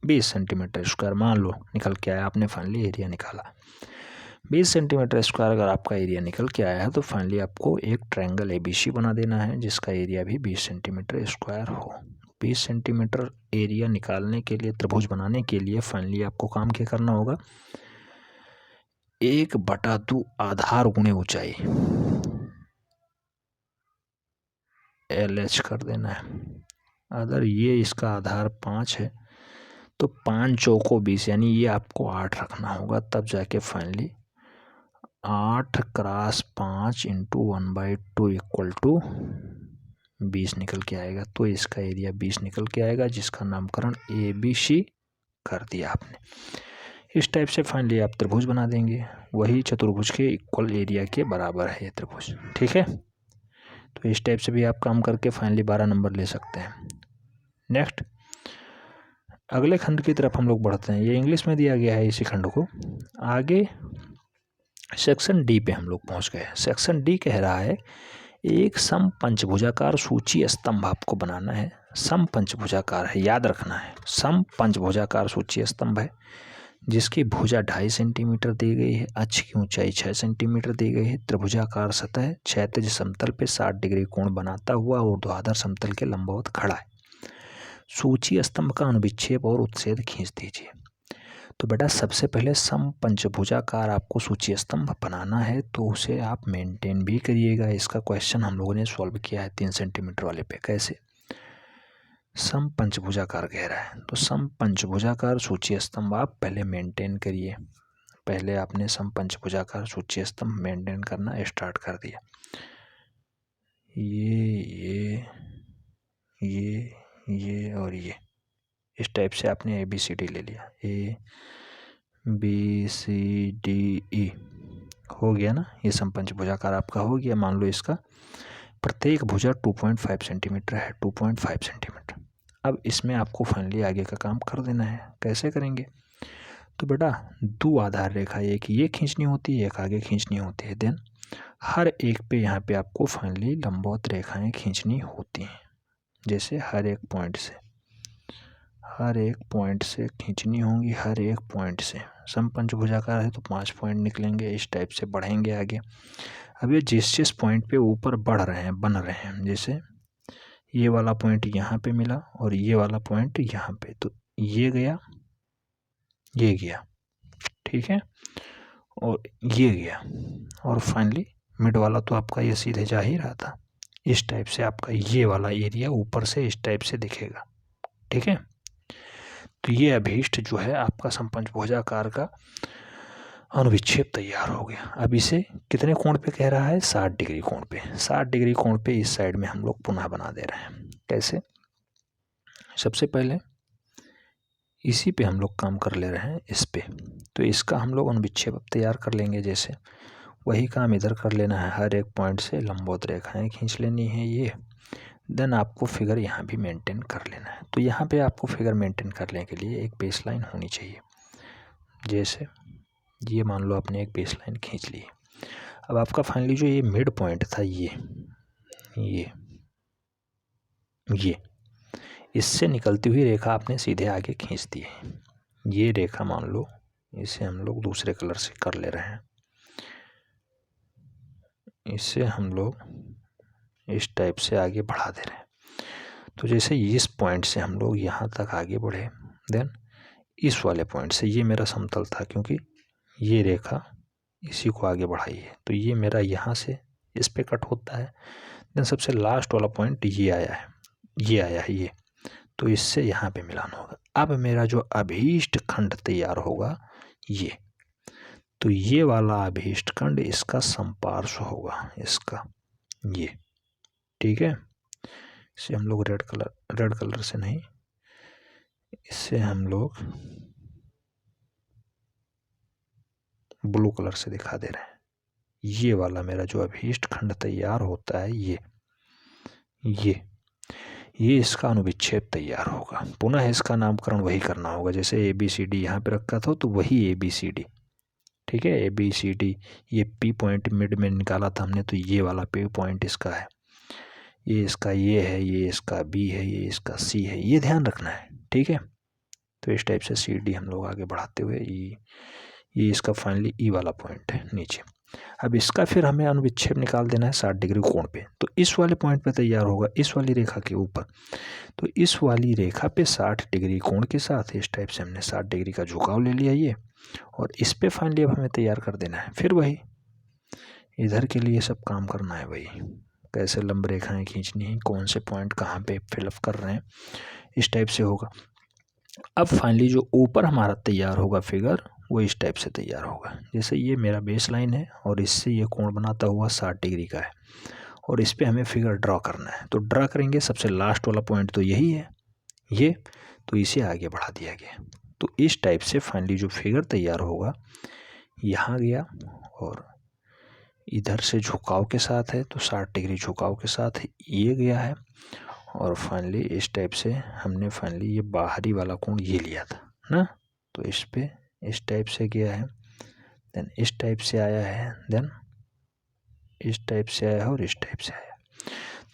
20 सेंटीमीटर स्क्वायर, मान लो निकल के आया, आपने फाइनली एरिया निकाला 20 सेंटीमीटर स्क्वायर। अगर आपका एरिया निकल के आया है तो फाइनली आपको एक ट्रायंगल ABC बना देना है जिसका एरिया भी 20 सेंटीमीटर स्क्वायर हो। 20 सेंटीमीटर एरिया निकालने के लिए, त्रिभुज बनाने के लिए फाइनली आपको काम क्या करना होगा, 1/2 आधार गुणे ऊंचाई LH कर देना है। अगर ये इसका आधार 5 है तो 5 चौको 20, यानी ये आपको 8 रखना होगा, तब जाके finally 8 cross 5 into 1/2 equal to 20 निकल के आएगा। तो इसका एरिया 20 निकल के आएगा जिसका नामकरण ABC कर दिया आपने। इस टाइप से फाइनली आप त्रिभुज बना देंगे, वही चतुर्भुज के इक्वल एरिया के बराबर है ये त्रिभुज, ठीक है। तो इस टाइप से भी आप काम करके फाइनली 12 नंबर ले सकते हैं। नेक्स्ट अगले खंड की तरफ हम लोग बढ़ते हैं। ये इंग्लिश में दिया गया है इसी खंड को। आगे सेक्शन डी पे हम लोग पहुंच गए। सेक्शन डी कह रहा है एक समपंचभुजाकार सूची स्तंभ आपको बनाना है। समपंचभुजाकार है, याद रखना है। समपंचभुजाकार सूची स्तंभ है जिसकी भुजा 2.5 सेंटीमीटर दी गई है, अक्ष की ऊंचाई 6 सेंटीमीटर दी गई है, त्रिभुजाकार सतह क्षैतिज समतल पे 60 डिग्री कोण बनाता हुआ ऊर्ध्वाधर समतल के लंबवत खड़ा है। सूची स्तंभ का अनुविक्षेप और उत्च्छेद खींच दीजिए। तो बेटा सबसे पहले समपंचभुजाकार आपको सूची स्तंभ बनाना है, तो उसे आप मेंटेन भी करिएगा। इसका क्वेश्चन हम लोगों ने सॉल्व किया है 3 सेंटीमीटर वाले पे। कैसे? समपंचभुजाकार कह रहा है, तो समपंचभुजाकार सूची स्तंभ आप पहले मेंटेन करिए। पहले आपने समपंचभुजाकार सूची स्तंभ मेंटेन करना स्टार्ट कर दिया। ये और ये इस टाइप से आपने ABCD ले लिया। ABCDE हो गया ना, ये समपंचभुजाकार आपका हो गया। मान लो इसका प्रत्येक भुजा 2.5 सेंटीमीटर है, 2.5 सेंटीमीटर। अब इसमें आपको फाइनली आगे का काम कर देना है। कैसे करेंगे? तो बेटा दो आधार रेखा, एक ये खींचनी होती है, एक आगे खींचनी होती है। देन हर एक पे यहाँ पे आपको फाइनली लंबवत रेखाएं खींचनी होती हैं। जैसे हर एक पॉइंट से खींचनी होंगी, हर एक पॉइंट से। समपंचभुजाकार है तो 5 पॉइंट निकलेंगे, इस टाइप से बढ़ेंगे आगे। अब ये जिस पॉइंट पे ऊपर बढ़ रहे हैं, बन रहे हैं, जैसे ये वाला पॉइंट यहाँ पे मिला और ये वाला पॉइंट यहाँ पे, तो ये गया, ये गया, ठीक है, और ये गया, और फाइनली मिड वाला तो आपका ये सीधे जा ही रहा था। इस टाइप से आपका ये वाला एरिया ऊपर से इस टाइप से दिखेगा, ठीक है। तो ये अभीष्ट जो है आपका समपंचभुजाकार का अनुविक्षेप तैयार हो गया। अब इसे कितने कोण पे कह रहा है? 60 डिग्री कोण पे। 60 डिग्री कोण पे इस साइड में हम लोग पुनः बना दे रहे हैं। कैसे? सबसे पहले इसी पे हम लोग काम कर ले रहे हैं, इस पे। तो इसका हम लोग अनुविक्षेप तैयार कर लेंगे। जैसे वही काम इधर कर लेना है, हर एक पॉइंट से लंबवत रेखाएं खींच लेनी है ये। देन आपको फिगर यहाँ भी मेंटेन कर लेना है। तो यहाँ पे आपको फिगर मेंटेन करने के लिए एक बेस लाइन होनी चाहिए। जैसे ये मान लो आपने एक बेस लाइन खींच ली। अब आपका फाइनली जो ये मिड पॉइंट था, ये इससे निकलती हुई रेखा आपने सीधे आगे खींच दी है। ये रेखा मान लो, इसे हम लोग दूसरे कलर से कर ले रहे हैं। इसे हम लोग इस टाइप से आगे बढ़ा दे रहे हैं। तो जैसे इस पॉइंट से हम लोग यहाँ तक आगे बढ़े, देन इस वाले पॉइंट से, ये मेरा समतल था क्योंकि ये रेखा इसी को आगे बढ़ाई है, तो ये मेरा यहाँ से इस पे कट होता है। देन सबसे लास्ट वाला पॉइंट ये आया है, ये, तो इससे यहाँ पे मिलान होगा। अब मेरा जो अभीष्ट खंड तैयार होगा ये, तो ये वाला अभीष्ट खंड इसका संपार्श्व होगा, इसका ये, ठीक है। इसे हम लोग रेड कलर से नहीं, इससे हम लोग ब्लू कलर से दिखा दे रहे हैं। ये वाला मेरा जो अभीष्ट खंड तैयार होता है, ये इसका अनुविक्षेप तैयार होगा। पुनः इसका नामकरण वही करना होगा। जैसे ABCD यहाँ पे रखा था तो वही ABCD, ठीक है। ABCD, ये P पॉइंट मिड में निकाला था हमने, तो ये वाला P पॉइंट इसका है, ये इसका ये है, ये इसका B है, ये इसका C है, ये ध्यान रखना है, ठीक है। तो इस टाइप से CD हम लोग आगे बढ़ाते हुए ये इसका फाइनली E वाला पॉइंट है नीचे। अब इसका फिर हमें अनुविक्षेप निकाल देना है 60 डिग्री कोण पे। तो इस वाले पॉइंट पे तैयार होगा, इस वाली रेखा के ऊपर। तो इस वाली रेखा पे 60 डिग्री कोण के साथ इस टाइप से हमने 60 डिग्री का झुकाव ले लिया ये, और इस पे फाइनली अब हमें तैयार कर देना है। फिर वही इधर के लिए सब काम करना है, वही कैसे लंब रेखाएं खींचनी है, कौन से पॉइंट कहाँ पे फिलअप कर रहे हैं, इस टाइप से होगा। अब फाइनली जो ऊपर हमारा तैयार होगा फिगर, वो इस टाइप से तैयार होगा। जैसे ये मेरा बेस लाइन है और इससे ये कोण बनाता हुआ 60 डिग्री का है, और इस पे हमें फिगर ड्रॉ करना है। तो ड्रॉ करेंगे, सबसे लास्ट वाला पॉइंट तो यही है, ये, तो इसे आगे बढ़ा दिया गया। तो इस टाइप से फाइनली जो फिगर तैयार होगा, यहाँ गया और इधर से झुकाव के साथ है, तो 60 डिग्री झुकाव के साथ ये गया है, और फाइनली इस टाइप से हमने फाइनली ये बाहरी वाला कोण ये लिया था ना, तो इस पे इस टाइप से गया है, देन इस टाइप से आया है, देन इस टाइप से आया है, और इस टाइप से आया।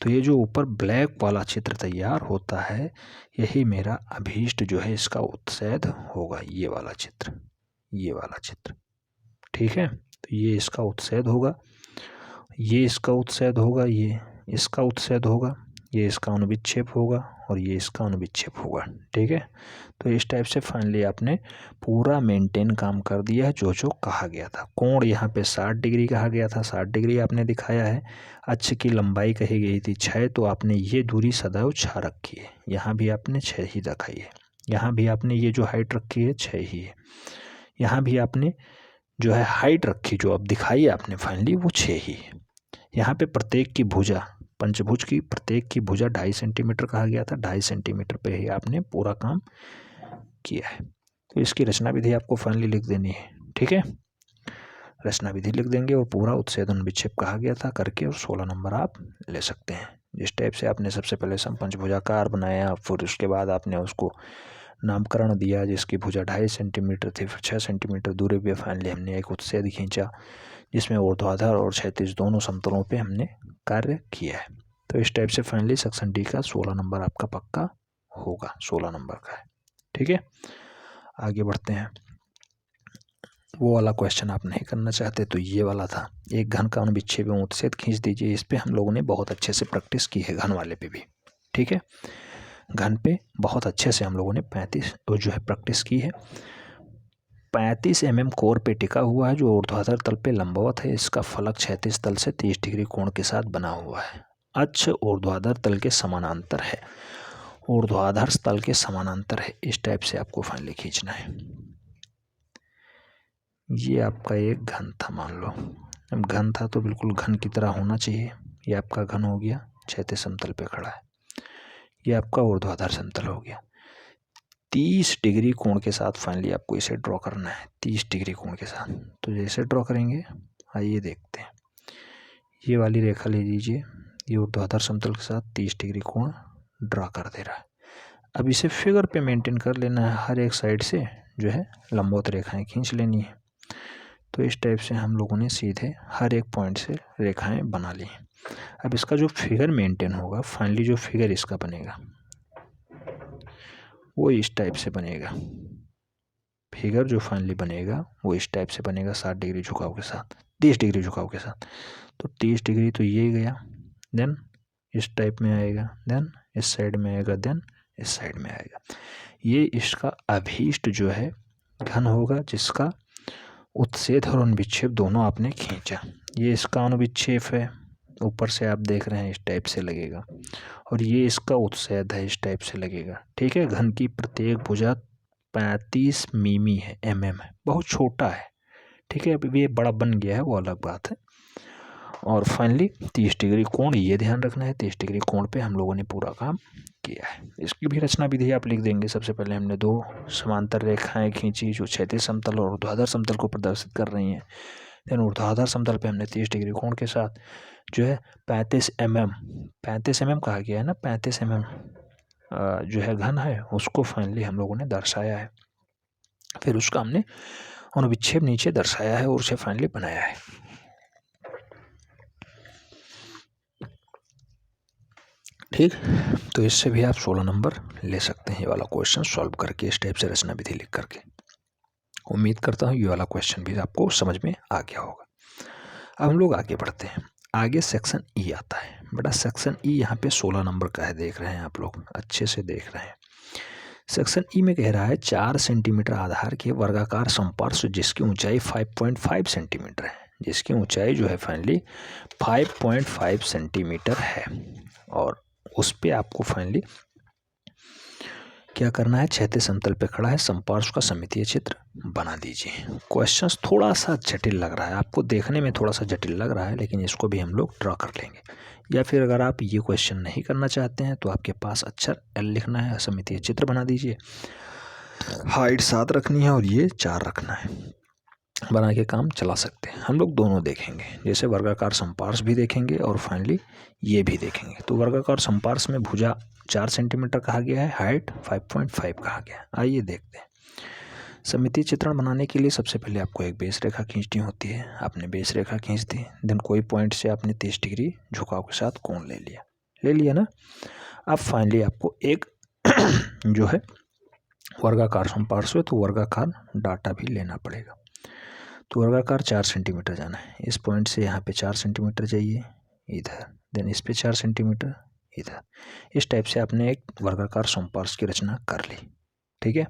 तो ये जो ऊपर ब्लैक वाला चित्र तैयार होता है यही मेरा अभीष्ट जो है इसका उत्सेद होगा, ये वाला चित्र, ये वाला चित्र। ठीक है, तो ये इसका उत्सेद होगा, ये इसका उत्सेद होगा, ये इसका उत्सेद होगा, ये इसका अनुविच्छेप होगा और ये इसका अनुविच्छेप होगा। ठीक है, तो इस टाइप से फाइनली आपने पूरा मेंटेन काम कर दिया है जो जो कहा गया था। कोण यहाँ पे 60 डिग्री कहा गया था, 60 डिग्री आपने दिखाया है। अक्ष की लंबाई कही गई थी 6, तो आपने ये दूरी सदैव 6 रखी है। यहाँ भी आपने 6 ही रखाई है, यहाँ भी आपने ये जो हाइट रखी है 6 ही है, यहाँ भी आपने जो है हाइट रखी जो अब दिखाई आपने फाइनली वो 6 ही है। यहाँ पे प्रत्येक की भुजा, पंचभुज की प्रत्येक की भुजा 2.5 सेंटीमीटर कहा गया था, 2.5 सेंटीमीटर पे ही आपने पूरा काम किया है। तो इसकी रचना विधि आपको फाइनली लिख देनी है। ठीक है, रचना विधि लिख देंगे और पूरा उत्सेदन विक्षेप कहा गया था करके, और 16 नंबर आप ले सकते हैं। जिस टाइप से आपने सबसे पहले समपंचभुजाकार बनाया, फिर उसके बाद आपने उसको नामकरण दिया जिसकी भुजा 2.5 सेंटीमीटर थी, फिर 6 सेंटीमीटर दूरी पे फाइनली हमने एक उत्सेद खींचा जिसमें ऊर्ध्वाधर और क्षैतिज दोनों समतलों पे हमने कार्य किया है। तो इस टाइप से फाइनली सेक्शन डी का 16 नंबर आपका पक्का होगा, 16 नंबर का है। ठीक है, आगे बढ़ते हैं। वो वाला क्वेश्चन आप नहीं करना चाहते तो ये वाला था, एक घन का अनुविच्छेप एवं उत्सेद खींच दीजिए। इस पे हम लोगों ने बहुत अच्छे से प्रैक्टिस की है, घन वाले पे भी। ठीक है, घन पे बहुत अच्छे से हम लोगों ने 35 जो है प्रैक्टिस की है। 35 mm कोर पे टिका हुआ है जो ऊर्ध्वाधर तल पे लंबवत है। इसका फलक क्षैतिज तल से 30 डिग्री कोण के साथ बना हुआ है। अक्ष ऊर्ध्वाधर तल के समानांतर है, ऊर्ध्वाधर तल के समानांतर है। इस टाइप से आपको फाइनली खींचना है। ये आपका एक घन था, मान लो अब घन था तो बिल्कुल घन की तरह होना चाहिए। ये आपका घन हो गया, क्षैतिज समतल पे खड़ा है। ये आपका ऊर्ध्वाधर समतल हो गया। 30 डिग्री कोण के साथ फाइनली आपको इसे ड्रॉ करना है, 30 डिग्री कोण के साथ। तो जैसे ड्रॉ करेंगे, आइए देखते हैं। ये वाली रेखा ले लीजिए, ये ऊर्ध्वाधर समतल के साथ 30 डिग्री कोण ड्रॉ कर दे रहा है। अब इसे फिगर पे मेंटेन कर लेना है, हर एक साइड से जो है लंबवत रेखाएं खींच लेनी है। तो इस टाइप से हम लोगों ने सीधे हर एक पॉइंट से रेखाएं बना ली। अब इसका जो फिगर मेंटेन होगा, फाइनली जो फिगर इसका बनेगा वो इस टाइप से बनेगा। फिगर जो फाइनली बनेगा वो इस टाइप से बनेगा, 60 डिग्री झुकाव के साथ, 30 डिग्री झुकाव के साथ। तो 30 डिग्री तो ये गया, देन इस टाइप में आएगा, देन इस साइड में आएगा, देन इस साइड में आएगा। ये इसका अभीष्ट जो है घन होगा जिसका उत्सेद और अनुविच्छेप दोनों आपने खींचा। ये इसका अनुविच्छेप है, ऊपर से आप देख रहे हैं इस टाइप से लगेगा, और ये इसका उत्सेद है, इस टाइप से लगेगा। ठीक है, घन की प्रत्येक भुजा 35 मिमी है, mm है, बहुत छोटा है। ठीक है, अभी ये बड़ा बन गया है वो अलग बात है। और फाइनली 30 डिग्री कोण, ये ध्यान रखना है, 30 डिग्री कोण पे हम लोगों ने पूरा काम किया है। इसकी भी रचना विधि आप लिख देंगे। सबसे पहले हमने 2 समांतर रेखाएं खींची जो क्षैतिज समतल और ऊर्ध्वाधर समतल को प्रदर्शित कर रही हैं। देन ऊर्ध्वाधर समतल पे हमने 30 डिग्री कोण के साथ जो है 35 mm कहा गया है ना, 35 mm जो है घन है, उसको फाइनली हम लोगों ने दर्शाया है। फिर उसका हमने अनुविच्छेप नीचे दर्शाया है और उसे फाइनली बनाया है। ठीक, तो इससे भी आप 16 नंबर ले सकते हैं, ये वाला क्वेश्चन सॉल्व करके, इस टाइप से रचना विधि लिख करके। उम्मीद करता हूँ ये वाला क्वेश्चन भी आपको समझ में आ गया होगा। अब हम लोग आगे बढ़ते हैं। आगे सेक्शन ई आता है। बेटा सेक्शन ई यहाँ पे 16 नंबर का है, देख रहे हैं आप लोग, अच्छे से देख रहे हैं। सेक्शन ई में कह रहा है 4 सेंटीमीटर आधार के वर्गाकार समपार्श्व जिसकी ऊंचाई 5.5 सेंटीमीटर है, जिसकी ऊंचाई जो है फाइनली 5.5 सेंटीमीटर है, और उस पे आपको फाइनली क्या करना है, क्षैतिज समतल पे खड़ा है, समपार्श्व का सममितीय चित्र बना दीजिए। क्वेश्चन थोड़ा सा जटिल लग रहा है आपको, देखने में थोड़ा सा जटिल लग रहा है, लेकिन इसको भी हम लोग ड्रॉ कर लेंगे। या फिर अगर आप ये क्वेश्चन नहीं करना चाहते हैं तो आपके पास अक्षर एल लिखना है, सममितीय चित्र बना दीजिए, हाइट 7 रखनी है और ये 4 रखना है, बना के काम चला सकते हैं। हम लोग दोनों देखेंगे, जैसे वर्गाकार समपार्श्व भी देखेंगे और फाइनली ये भी देखेंगे। तो वर्गाकार समपार्श्व में भुजा 4 सेंटीमीटर कहा गया है, हाइट 5.5 कहा गया है। आइए देखते हैं। सममितीय चित्रण बनाने के लिए सबसे पहले आपको एक बेस रेखा खींचनी होती है। आपने बेस रेखा खींच दी, देन कोई पॉइंट से आपने 30 डिग्री झुकाव के साथ कोण ले लिया, ले लिया ना। अब फाइनली आपको एक जो है वर्गाकार समपार्श्व है तो वर्गाकार डाटा भी लेना पड़ेगा। तो वर्गाकार 4 सेंटीमीटर जाना है, इस पॉइंट से यहाँ पे 4 सेंटीमीटर जाइए इधर, देन इस पे 4 सेंटीमीटर इधर। इस टाइप से आपने एक वर्गाकार समपार्श्व की रचना कर ली। ठीक है,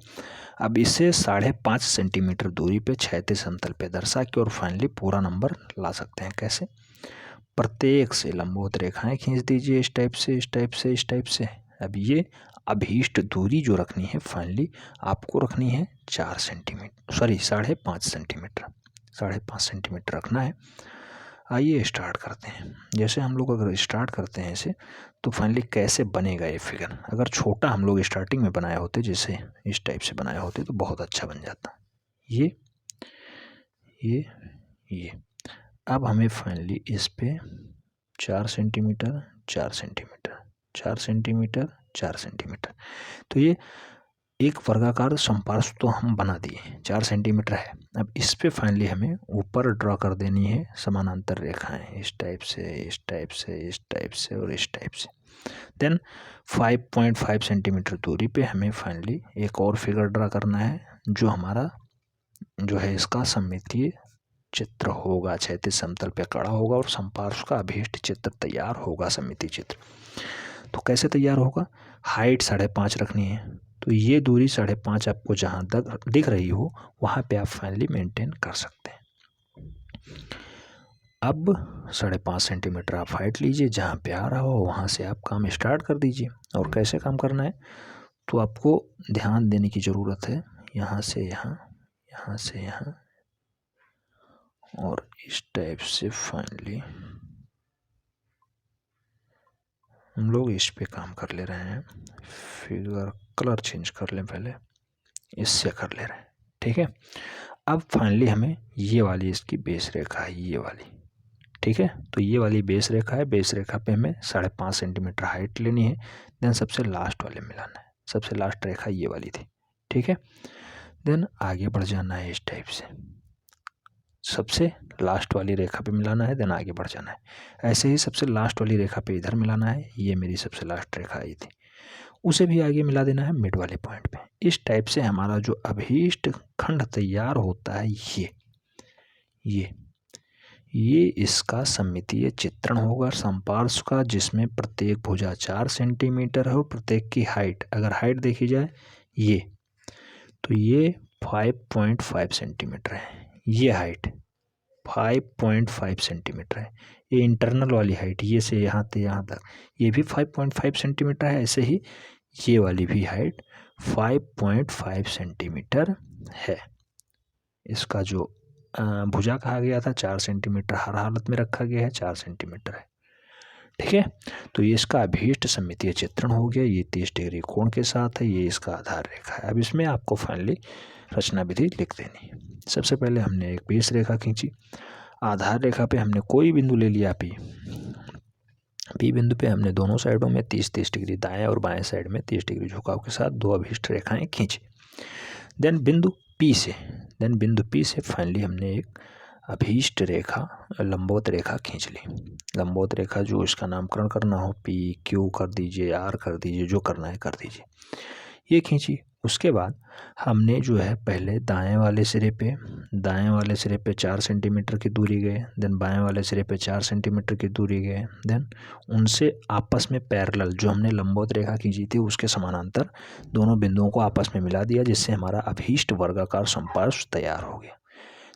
अब इसे 5.5 सेंटीमीटर दूरी पे क्षैतिज समतल पे दर्शा के और फाइनली पूरा नंबर ला सकते हैं। कैसे? प्रत्येक से लंबवत रेखाएं खींच दीजिए इस टाइप से, इस टाइप से, इस टाइप से। अब ये अभीष्ट दूरी जो रखनी है फाइनली आपको रखनी है 4 सेंटीमीटर, सॉरी 5.5 सेंटीमीटर, 5.5 सेंटीमीटर रखना है। आइए स्टार्ट करते हैं। जैसे हम लोग अगर स्टार्ट करते हैं इसे, तो फाइनली कैसे बनेगा ये फिगर। अगर छोटा हम लोग स्टार्टिंग में बनाए होते, जैसे इस टाइप से बनाए होते, तो बहुत अच्छा बन जाता। ये अब हमें फाइनली इस पे 4 सेंटीमीटर, 4 सेंटीमीटर, 4 सेंटीमीटर, 4 सेंटीमीटर, तो ये एक वर्गाकार समपार्श्व तो हम बना दिए, 4 सेंटीमीटर है। अब इस पे फाइनली हमें ऊपर ड्रॉ कर देनी है समानांतर रेखाएं, इस टाइप से, इस टाइप से, इस टाइप से और इस टाइप से। देन 5.5 सेंटीमीटर दूरी पे हमें फाइनली एक और फिगर ड्रा करना है, जो हमारा जो है इसका सममितीय चित्र होगा, क्षैतिज समतल पे खड़ा होगा और समपार्श्व का अभीष्ट चित्र तैयार होगा, सममितीय चित्र। तो कैसे तैयार होगा? हाइट 5.5 रखनी है, तो ये दूरी 5.5 आपको जहाँ तक दिख रही हो वहाँ पे आप फाइनली मेंटेन कर सकते हैं। अब 5.5 सेंटीमीटर आप हाइट लीजिए, जहाँ पे आ रहा हो वहाँ से आप काम स्टार्ट कर दीजिए। और कैसे काम करना है, तो आपको ध्यान देने की ज़रूरत है। यहाँ से यहाँ, यहाँ से यहाँ और इस टाइप से फाइनली हम लोग इस पे काम कर ले रहे हैं। फिगर कलर चेंज कर लें, पहले इससे कर ले रहे हैं। ठीक है, अब फाइनली हमें ये वाली इसकी बेस रेखा है, ये वाली। ठीक है, तो ये वाली बेस रेखा है, बेस रेखा पे हमें 5.5 सेंटीमीटर हाइट लेनी है। देन सबसे लास्ट वाले मिलाना है, सबसे लास्ट रेखा ये वाली थी। ठीक है, देन आगे बढ़ जाना है इस टाइप से, सबसे लास्ट वाली रेखा पे मिलाना है, देन आगे बढ़ जाना है। ऐसे ही सबसे लास्ट वाली रेखा पे इधर मिलाना है, ये मेरी सबसे लास्ट रेखा आई थी, उसे भी आगे मिला देना है मिड वाले पॉइंट पे। इस टाइप से हमारा जो अभीष्ट खंड तैयार होता है, ये इसका सममितीय चित्रण होगा समपार्श्व का, जिसमें प्रत्येक भुजा 4 सेंटीमीटर है और प्रत्येक की हाइट, अगर हाइट देखी जाए ये, तो ये 5.5 सेंटीमीटर है। ये हाइट 5.5 सेंटीमीटर है। ये इंटरनल वाली हाइट, ये से यहाँ से यहाँ तक, ये भी 5.5 सेंटीमीटर है। ऐसे ही ये वाली भी हाइट 5.5 सेंटीमीटर है। इसका जो भुजा कहा गया था 4 सेंटीमीटर हर हालत में रखा गया है, 4 सेंटीमीटर है। ठीक है, तो ये इसका अभीष्ट सममितीय चित्रण हो गया। ये 30 डिग्री कोण के साथ है, ये इसका आधार रेखा है। अब इसमें आपको फाइनली रचना विधि लिख देनी है। सबसे पहले हमने एक बेस रेखा खींची, आधार रेखा पे हमने कोई बिंदु ले लिया पी बिंदु पे हमने दोनों साइडों में 30-30 डिग्री, दाएं और बाएं साइड में 30 डिग्री झुकाव के साथ 2 अभीष्ट रेखाएं खींची। देन बिंदु पी से फाइनली हमने एक अभीष्ट रेखा, लंबवत रेखा खींच ली। लंबवत रेखा जो इसका नामकरण करना हो, पी क्यू कर दीजिए, आर कर दीजिए, जो करना है कर दीजिए। ये खींची। उसके बाद हमने जो है पहले दाएं वाले सिरे पे 4 सेंटीमीटर की दूरी गए, देन बाएं वाले सिरे पे 4 सेंटीमीटर की दूरी गए, देन उनसे आपस में पैरेलल जो हमने लंबवत रेखा खींची थी उसके समानांतर दोनों बिंदुओं को आपस में मिला दिया, जिससे हमारा अभीष्ट वर्गाकार समपार्श्व तैयार हो गया,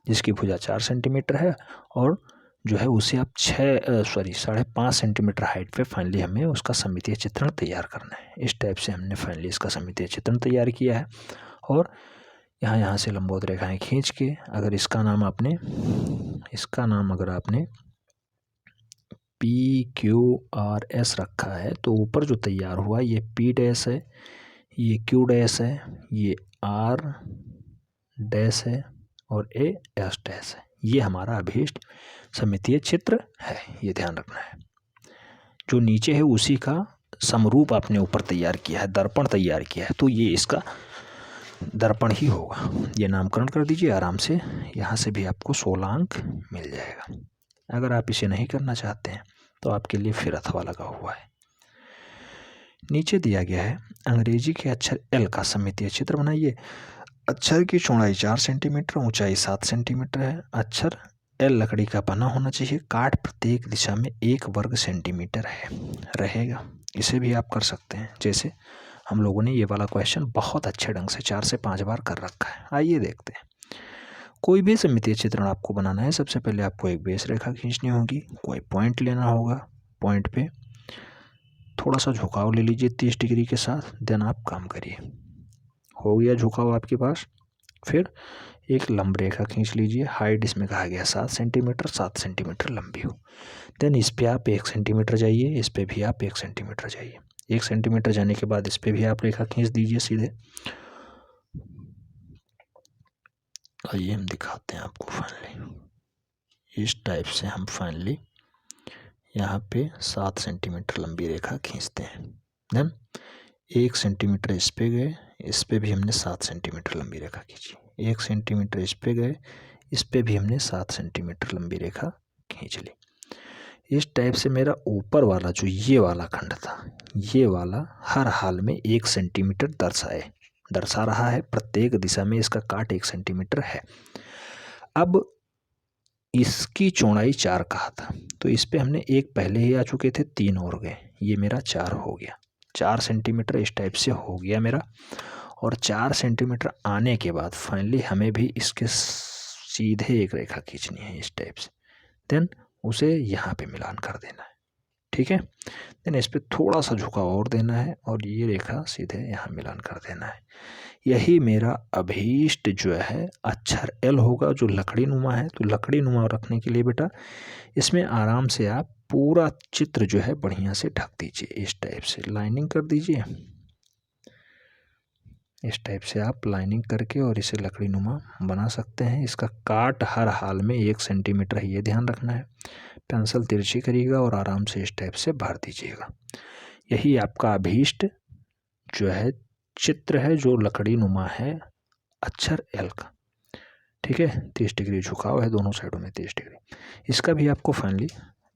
जिसकी भुजा 4 सेंटीमीटर है और जो है उसे आप 5.5 सेंटीमीटर हाइट पे फाइनली हमें उसका सममितीय चित्रण तैयार करना है। इस टाइप से हमने फाइनली इसका सममितीय चित्रण तैयार किया है। और यहाँ से लंबवत रेखाएं खींच के अगर इसका नाम अगर आपने पी क्यू आर एस रखा है, तो ऊपर जो तैयार हुआ ये पी डैश है, ये क्यू डैश है, ये आर डैश है और ए एस डैश है। ये हमारा अभीष्ट सममितीय चित्र है, ये ध्यान रखना है। जो नीचे है उसी का समरूप आपने ऊपर तैयार किया है, दर्पण तैयार किया है, तो ये इसका दर्पण ही होगा। ये नामकरण कर दीजिए आराम से, यहाँ से भी आपको 16 अंक मिल जाएगा। अगर आप इसे नहीं करना चाहते हैं तो आपके लिए फिर अथवा लगा हुआ है। नीचे दिया गया है अंग्रेजी के अक्षर एल का सममितीय चित्र बनाइए। अक्षर की चौड़ाई 4 सेंटीमीटर, ऊंचाई 7 सेंटीमीटर है। अक्षर एल लकड़ी का बना होना चाहिए। काट प्रत्येक दिशा में 1 वर्ग सेंटीमीटर है रहेगा। इसे भी आप कर सकते हैं, जैसे हम लोगों ने ये वाला क्वेश्चन बहुत अच्छे ढंग से 4 से 5 बार कर रखा है। आइए देखते हैं। कोई भी सममितीय चित्रण आपको बनाना है, सबसे पहले आपको एक बेस रेखा खींचनी होगी, कोई पॉइंट लेना होगा, पॉइंट पे थोड़ा सा झुकाव ले लीजिए 30 डिग्री के साथ, देन आप काम करिए। हो गया झुकाव आपके पास। फिर एक लंब रेखा खींच लीजिए, हाइट इसमें कहा गया 7 सेंटीमीटर, 7 सेंटीमीटर लंबी हो। देन इस पे आप 1 सेंटीमीटर जाइए, इस पे भी आप 1 सेंटीमीटर जाइए। 1 सेंटीमीटर जाने के बाद इस पे भी आप रेखा खींच दीजिए सीधे। आइए हम दिखाते हैं आपको फाइनली। इस टाइप से हम फाइनली यहाँ पे 7 सेंटीमीटर लंबी रेखा खींचते हैं। देन 1 सेंटीमीटर इस पे गए, इस पे भी हमने 7 सेंटीमीटर लंबी रेखा खींची। 1 सेंटीमीटर इस पे गए, इस पे भी हमने 7 सेंटीमीटर लंबी रेखा खींच ली। इस टाइप से मेरा ऊपर वाला जो ये वाला खंड था, ये वाला हर हाल में 1 सेंटीमीटर दर्शा रहा है। प्रत्येक दिशा में इसका काट 1 सेंटीमीटर है। अब इसकी चौड़ाई 4 कहा था, तो इस पे हमने 1 पहले ही आ चुके थे, 3 और गए, ये मेरा 4 हो गया। 4 सेंटीमीटर इस टाइप से हो गया मेरा। और 4 सेंटीमीटर आने के बाद फाइनली हमें भी इसके सीधे एक रेखा खींचनी है इस टाइप से। देन उसे यहाँ पे मिलान कर देना है, ठीक है। देन इस पे थोड़ा सा झुकाव और देना है और ये रेखा सीधे यहाँ मिलान कर देना है। यही मेरा अभीष्ट जो है अक्षर एल होगा, जो लकड़ी नुमा है। तो लकड़ी नुमा रखने के लिए बेटा इसमें आराम से आप पूरा चित्र जो है बढ़िया से ढक दीजिए। इस टाइप से लाइनिंग कर दीजिए, इस टाइप से आप लाइनिंग करके और इसे लकड़ी नुमा बना सकते हैं। इसका काट हर हाल में 1 सेंटीमीटर है, ये ध्यान रखना है। पेंसिल तिरछी करिएगा और आराम से इस टाइप से भर दीजिएगा। यही आपका अभीष्ट जो है चित्र है, जो लकड़ी नुमा है अक्षर एल का, ठीक है। 30 डिग्री झुकाव है दोनों साइडों में, 30 डिग्री। इसका भी आपको फाइनली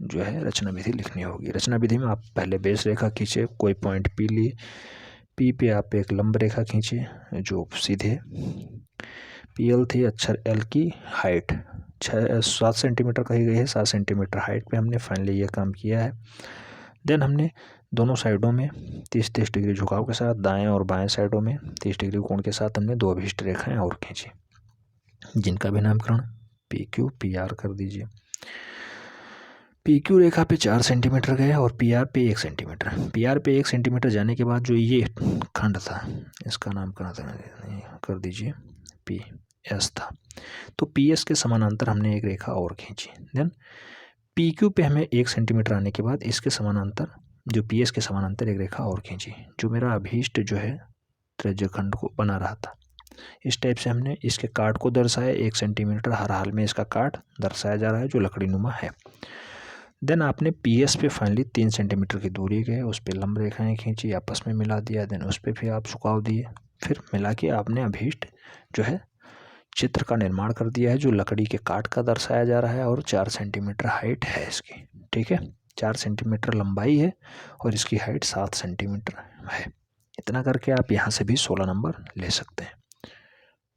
जो है रचना विधि लिखनी होगी। रचना विधि में आप पहले बेस रेखा खींचे, कोई पॉइंट पी लिए, पी पे आप एक लंब रेखा खींचे जो सीधे पी एल थी। अक्षर एल की हाइट 7 सेंटीमीटर कही गई है, 7 सेंटीमीटर हाइट पे हमने फाइनली ये काम किया है। देन हमने दोनों साइडों में 30-30 डिग्री झुकाव के साथ, दाएं और बाएं साइडों में 30 डिग्री कोण के साथ हमने 2 अभीष्ट रेखाएं और खींची, जिनका भी नामकरण पी क्यू पी आर कर दीजिए। पी क्यू रेखा पे 4 सेंटीमीटर गए और पी आर पे 1 सेंटीमीटर। पी आर पे 1 सेंटीमीटर जाने के बाद जो ये खंड था, इसका नामकरण कर दीजिए पी एस था। तो पी एस के समानांतर हमने एक रेखा और खींची। देन पी क्यू पे हमें 1 सेंटीमीटर आने के बाद इसके समानांतर, जो पी एस के समानांतर एक रेखा और खींची, जो मेरा अभीष्ट जो है त्रिज्य खंड को बना रहा था। इस टाइप से हमने इसके काट को दर्शाया। 1 सेंटीमीटर हर हाल में इसका काट दर्शाया जा रहा है, जो लकड़ी नुमा है। देन आपने पी एस पे फाइनली 3 सेंटीमीटर की दूरी गए, उस पर लंब रेखाएं खींची, आपस में मिला दिया। देन उस पर भी आप झुकाव दिए, फिर मिला के आपने अभीष्ट जो है चित्र का निर्माण कर दिया है, जो लकड़ी के काट का दर्शाया जा रहा है। और 4 सेंटीमीटर हाइट है इसकी, ठीक है। 4 सेंटीमीटर लंबाई है और इसकी हाइट 7 सेंटीमीटर है। इतना करके आप यहाँ से भी 16 नंबर ले सकते हैं,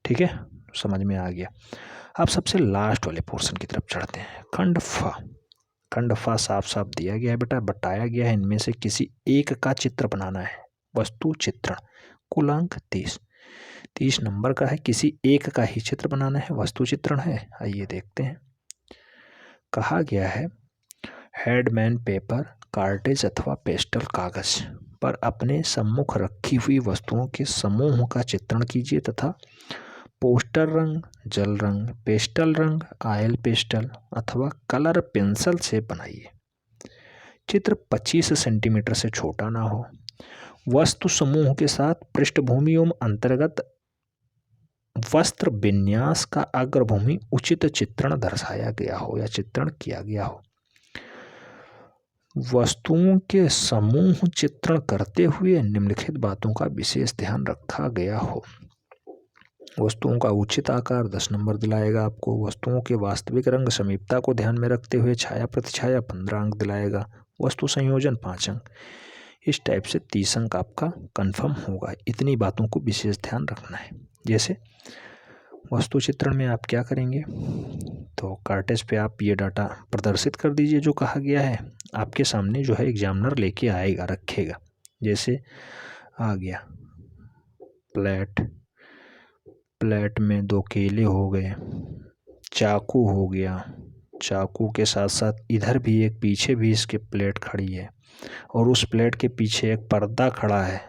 ठीक है। समझ में आ गया। अब सबसे लास्ट वाले पोर्शन की तरफ चढ़ते हैं। खंड फ। खंड फ साफ साफ दिया गया है बेटा, बताया गया है इनमें से किसी एक का चित्र बनाना है। वस्तु चित्रण, कुल अंक 30 नंबर का है। किसी एक का ही चित्र बनाना है, वस्तु चित्रण है। आइए देखते हैं। कहा गया है हेडमैन पेपर, कार्टेज अथवा पेस्टल कागज पर अपने सम्मुख रखी हुई वस्तुओं के समूह का चित्रण कीजिए तथा पोस्टर रंग, जल रंग, पेस्टल रंग, ऑयल पेस्टल अथवा कलर पेंसिल से बनाइए। चित्र 25 सेंटीमीटर से छोटा ना हो। वस्तु समूह के साथ पृष्ठभूमि एवं अंतर्गत वस्त्र विन्यास का अग्रभूमि उचित चित्रण दर्शाया गया हो या चित्रण किया गया हो। वस्तुओं के समूह चित्रण करते हुए निम्नलिखित बातों का विशेष ध्यान रखा गया हो। वस्तुओं का उचित आकार 10 नंबर दिलाएगा आपको। वस्तुओं के वास्तविक रंग समीपता को ध्यान में रखते हुए छाया प्रतिछाया 15 अंक दिलाएगा। वस्तु संयोजन 5 अंक। इस टाइप से 30 अंक आपका कंफर्म होगा। इतनी बातों को विशेष ध्यान रखना है। जैसे वस्तु चित्रण में आप क्या करेंगे, तो कार्टेज पे आप ये डाटा प्रदर्शित कर दीजिए जो कहा गया है। आपके सामने जो है एग्जामिनर लेके आएगा, रखेगा। जैसे आ गया प्लेट में 2 केले हो गए, चाकू हो गया, चाकू के साथ साथ इधर भी एक, पीछे भी इसके प्लेट खड़ी है और उस प्लेट के पीछे एक पर्दा खड़ा है,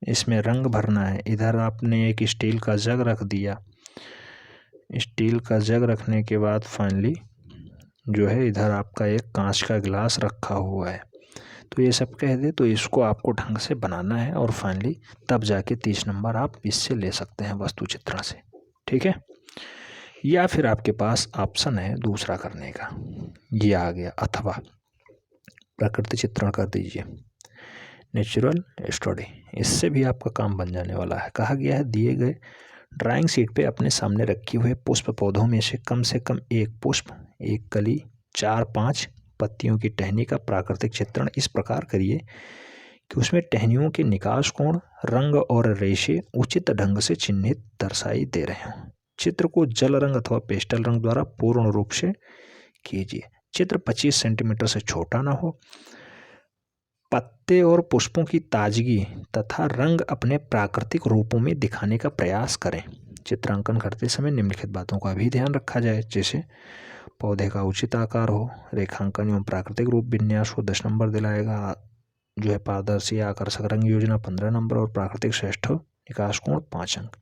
इसमें रंग भरना है। इधर आपने एक स्टील का जग रख दिया, स्टील का जग रखने के बाद फाइनली जो है इधर आपका एक कांच का गिलास रखा हुआ है। तो ये सब कह दे तो इसको आपको ढंग से बनाना है और फाइनली तब जाके 30 नंबर आप इससे ले सकते हैं वस्तु चित्रण से। ठीक है। या फिर आपके पास ऑप्शन है दूसरा करने का, ये आ गया, अथवा प्रकृति चित्रण कर दीजिए, नेचुरल स्टडी। इससे भी आपका काम बन जाने वाला है। कहा गया है दिए गए ड्राइंग शीट पे अपने सामने रखे हुए पुष्प पौधों में से कम 1 पुष्प, 1 कली, 4-5 पत्तियों की टहनी का प्राकृतिक चित्रण इस प्रकार करिए कि उसमें टहनियों के निकास कोण, रंग और रेशे उचित ढंग से चिन्हित दर्शाई दे रहे हों। चित्र को जल रंग अथवा पेस्टल रंग द्वारा पूर्ण रूप से कीजिए। चित्र 25 सेंटीमीटर से छोटा ना हो। पत्ते और पुष्पों की ताजगी तथा रंग अपने प्राकृतिक रूपों में दिखाने का प्रयास करें। चित्रांकन करते समय निम्नलिखित बातों का भी ध्यान रखा जाए, जैसे पौधे का उचित आकार हो, रेखांकन एवं प्राकृतिक रूप विन्यास हो 10 नंबर दिलाएगा, जो है पारदर्शी आकर्षक रंग योजना 15 नंबर और प्राकृतिक श्रेष्ठ निकास कोण 5 अंक।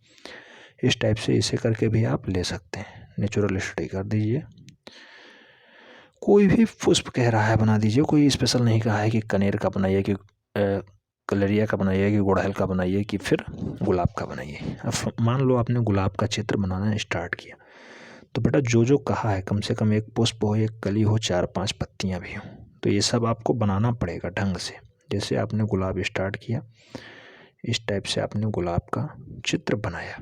इस टाइप से इसे करके भी आप ले सकते हैं। नेचुरल स्टडी कर दीजिए। कोई भी पुष्प कह रहा है बना दीजिए, कोई स्पेशल नहीं कहा है कि कनेर का बनाइए, कि कलेरिया का बनाइए, कि गुड़हल का बनाइए, कि फिर गुलाब का बनाइए। अब मान लो आपने गुलाब का चित्र बनाना स्टार्ट किया, तो बेटा जो जो कहा है कम से कम 1 पुष्प हो, 1 कली हो, 4-5 पत्तियां भी हों, तो ये सब आपको बनाना पड़ेगा ढंग से। जैसे आपने गुलाब स्टार्ट किया, इस टाइप से आपने गुलाब का चित्र बनाया।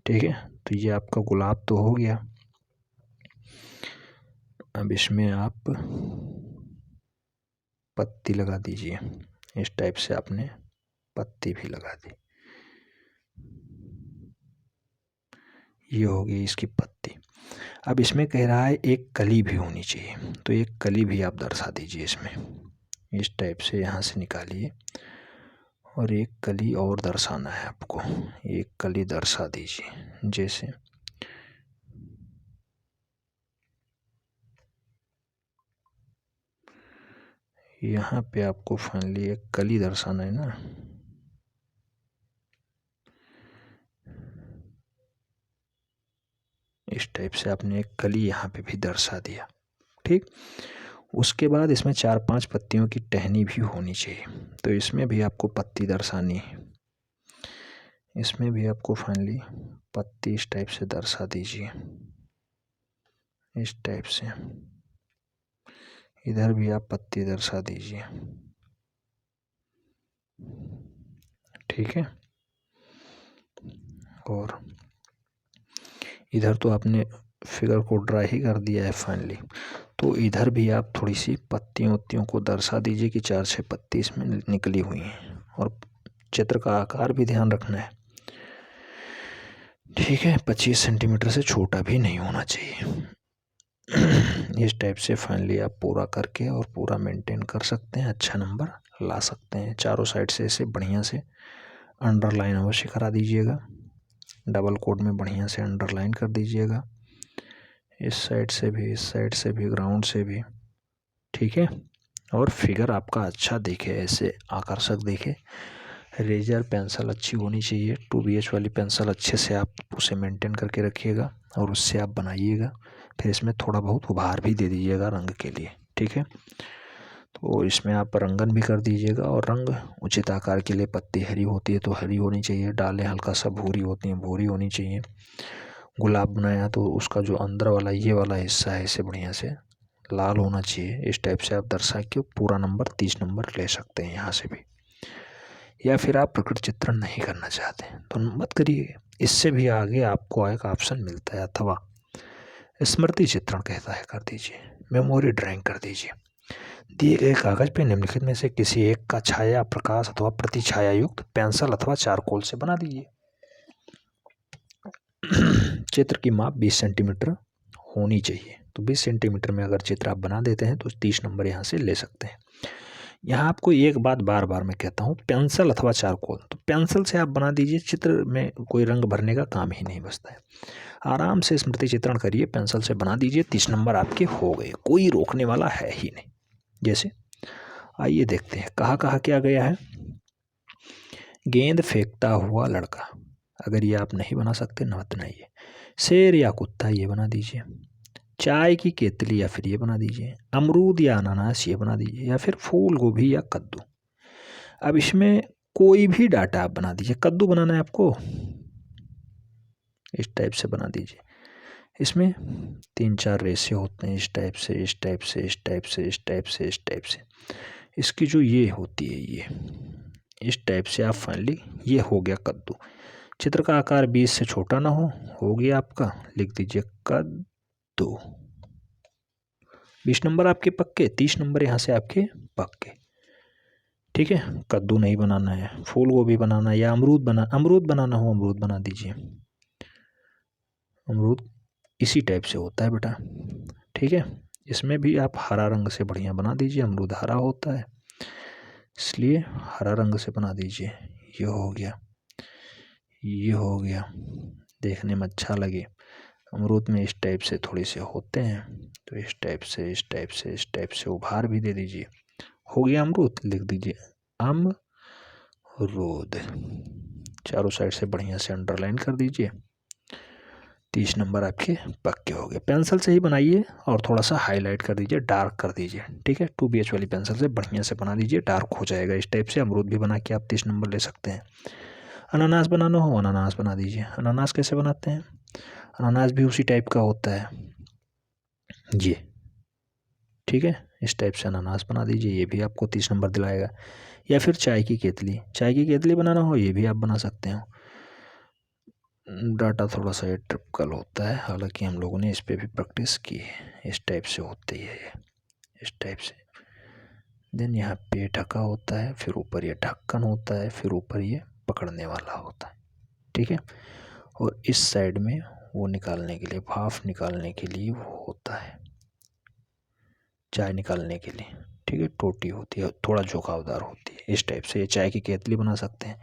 ठीक है, तो ये आपका गुलाब तो हो गया। अब इसमें आप पत्ती लगा दीजिए। इस टाइप से आपने पत्ती भी लगा दी, ये हो गई इसकी पत्ती। अब इसमें कह रहा है 1 कली भी होनी चाहिए, तो 1 कली भी आप दर्शा दीजिए इसमें। इस टाइप से यहाँ से निकालिए और 1 कली और दर्शाना है आपको, 1 कली दर्शा दीजिए। जैसे यहाँ पे आपको फाइनली 1 कली दर्शाना है ना, इस टाइप से आपने 1 कली यहाँ पे भी दर्शा दिया। ठीक, उसके बाद इसमें 4-5 पत्तियों की टहनी भी होनी चाहिए, तो इसमें भी आपको पत्ती दर्शानी है। इसमें भी आपको फाइनली पत्ती इस टाइप से दर्शा दीजिए, इस टाइप से। इधर भी आप पत्ती दर्शा दीजिए। ठीक है, और इधर तो आपने फिगर को ड्रा ही कर दिया है फाइनली, तो इधर भी आप थोड़ी सी पत्तियों को दर्शा दीजिए कि 4-6 पत्ती इसमें निकली हुई हैं। और चित्र का आकार भी ध्यान रखना है। ठीक है, 25 सेंटीमीटर से छोटा भी नहीं होना चाहिए। इस टाइप से फाइनली आप पूरा करके और पूरा मेंटेन कर सकते हैं, अच्छा नंबर ला सकते हैं। चारों साइड से इसे बढ़िया से अंडरलाइन अवश्य करा दीजिएगा, डबल कोड में बढ़िया से अंडरलाइन कर दीजिएगा, इस साइड से भी, इस साइड से भी, ग्राउंड से भी। ठीक है, और फिगर आपका अच्छा दिखे, ऐसे आकर्षक दिखे। रेजर पेंसिल अच्छी होनी चाहिए, 2BH वाली पेंसिल अच्छे से आप उसे मेंटेन करके रखिएगा और उससे आप बनाइएगा। फिर इसमें थोड़ा बहुत उभार भी दे दीजिएगा रंग के लिए। ठीक है, तो इसमें आप रंगन भी कर दीजिएगा और रंग उचित आकार के लिए, पत्ती हरी होती है तो हरी होनी चाहिए, डालें हल्का सा भूरी होती हैं, भूरी होनी चाहिए। गुलाब बनाया तो उसका जो अंदर वाला ये वाला हिस्सा है इसे बढ़िया से लाल होना चाहिए। इस टाइप से आप दर्शा के पूरा नंबर 30 नंबर ले सकते हैं यहाँ से भी। या फिर आप प्रकृति चित्रण नहीं करना चाहते तो मत करिए, इससे भी आगे आपको एक ऑप्शन मिलता है, अथवा स्मृति चित्रण कहता है, कर दीजिए, मेमोरी ड्राइंग कर दीजिए। दिए गए कागज पे निम्नलिखित में से किसी एक का छाया, प्रकाश अथवा प्रतिछाया युक्त पेंसिल अथवा चारकोल से बना दीजिए। चित्र की माप 20 सेंटीमीटर होनी चाहिए। तो 20 सेंटीमीटर में अगर चित्र आप बना देते हैं तो 30 नंबर यहाँ से ले सकते हैं। यहाँ आपको एक बात बार बार मैं कहता हूँ, पेंसिल अथवा चारकोल, तो पेंसिल से आप बना दीजिए, चित्र में कोई रंग भरने का काम ही नहीं बचता है। आराम से स्मृति चित्रण करिए, पेंसिल से बना दीजिए, 30 नंबर आपके हो गए, कोई रोकने वाला है ही नहीं। जैसे आइए देखते हैं कहाँ कहाँ क्या गया है। गेंद फेंकता हुआ लड़का, अगर ये आप नहीं बना सकते न बनाइए। शेर या कुत्ता, ये बना दीजिए। चाय की केतली, या फिर ये बना दीजिए। अमरूद या अनानास, ये बना दीजिए। या फिर फूल गोभी या कद्दू। अब इसमें कोई भी डाटा आप बना दीजिए। कद्दू बनाना है आपको, इस टाइप से बना दीजिए। इसमें 3-4 रेसे होते हैं, इस टाइप से, इस टाइप से, इस टाइप से, इस टाइप से, इस टाइप से। इसकी जो ये होती है, ये इस टाइप से आप फाइनली, ये हो गया कद्दू। चित्र का आकार 20 से छोटा ना हो गया आपका, लिख दीजिए कद्दू। 20 नंबर आपके पक्के, 30 नंबर यहाँ से आपके पक्के। ठीक है, कद्दू नहीं बनाना है, फूल गोभी बनाना है, या अमरूद बनाना हो, अमरूद बना दीजिए। अमरूद इसी टाइप से होता है बेटा। ठीक है, इसमें भी आप हरा रंग से बढ़िया बना दीजिए, अमरूद हरा होता है इसलिए हरा रंग से बना दीजिए। ये हो गया, ये हो गया, देखने में अच्छा लगे। अमरूद में इस टाइप से थोड़े से होते हैं, तो इस टाइप से, इस टाइप से, इस टाइप से उभार भी दे दीजिए। हो गया अमरूद, लिख दीजिए अमरूद। चारों साइड से बढ़िया से अंडरलाइन कर दीजिए। 30 नंबर आपके पक्के हो गए। पेंसिल से ही बनाइए और थोड़ा सा हाईलाइट कर दीजिए, डार्क कर दीजिए। ठीक है, 2BH वाली पेंसिल से बढ़िया से बना दीजिए, डार्क हो जाएगा। इस टाइप से अमरूद भी बना के आप 30 नंबर ले सकते हैं। अनानास बनाना हो, अनानास बना दीजिए। अनानास कैसे बनाते हैं, अनानास भी उसी टाइप का होता है ये। ठीक है, इस टाइप से अनानास बना दीजिए, ये भी आपको 30 नंबर दिलाएगा। या फिर चाय की केतली, चाय की केतली बनाना हो, ये भी आप बना सकते हो। डाटा थोड़ा सा ये ट्रिपिकल होता है, हालांकि हम लोगों ने इस पर भी प्रैक्टिस की है। इस टाइप से होती है ये, इस टाइप से। देन यहाँ पे ढका होता है, फिर ऊपर ये ढक्कन होता है, फिर ऊपर ये पकड़ने वाला होता है। ठीक है, और इस साइड में वो निकालने के लिए, भाप निकालने के लिए वो होता है, चाय निकालने के लिए। ठीक है, टोटी होती है, थोड़ा झुकावदार होती है। इस टाइप से ये चाय की केतली बना सकते हैं।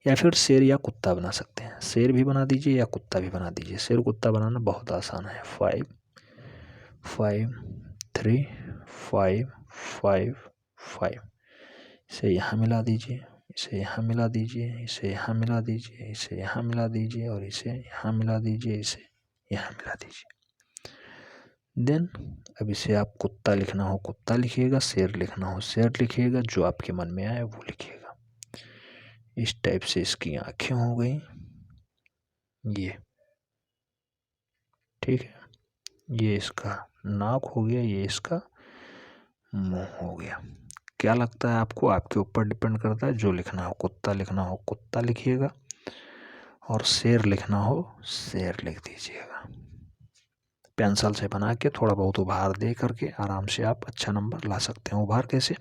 या फिर शेर या कुत्ता बना सकते हैं, शेर भी बना दीजिए या कुत्ता भी बना दीजिए। शेर कुत्ता बनाना बहुत आसान है। 5 5 3 5 5 5, इसे यहाँ मिला दीजिए, इसे यहाँ मिला दीजिए, इसे यहाँ मिला दीजिए, इसे यहाँ मिला दीजिए, और इसे यहाँ मिला दीजिए, इसे यहाँ मिला दीजिए। देन अब इसे आप कुत्ता लिखना हो कुत्ता लिखिएगा, शेर लिखना हो शेर लिखिएगा, जो आपके मन में आए वो लिखिएगा। इस टाइप से इसकी आंखें हो गई ये। ठीक है, ये इसका नाक हो गया, ये इसका मुंह हो गया। क्या लगता है आपको, आपके ऊपर डिपेंड करता है। जो लिखना हो, कुत्ता लिखना हो कुत्ता लिखिएगा, और शेर लिखना हो शेर लिख दीजिएगा। पेंसिल से बना के थोड़ा बहुत उभार दे करके आराम से आप अच्छा नंबर ला सकते हैं। उभार कैसे,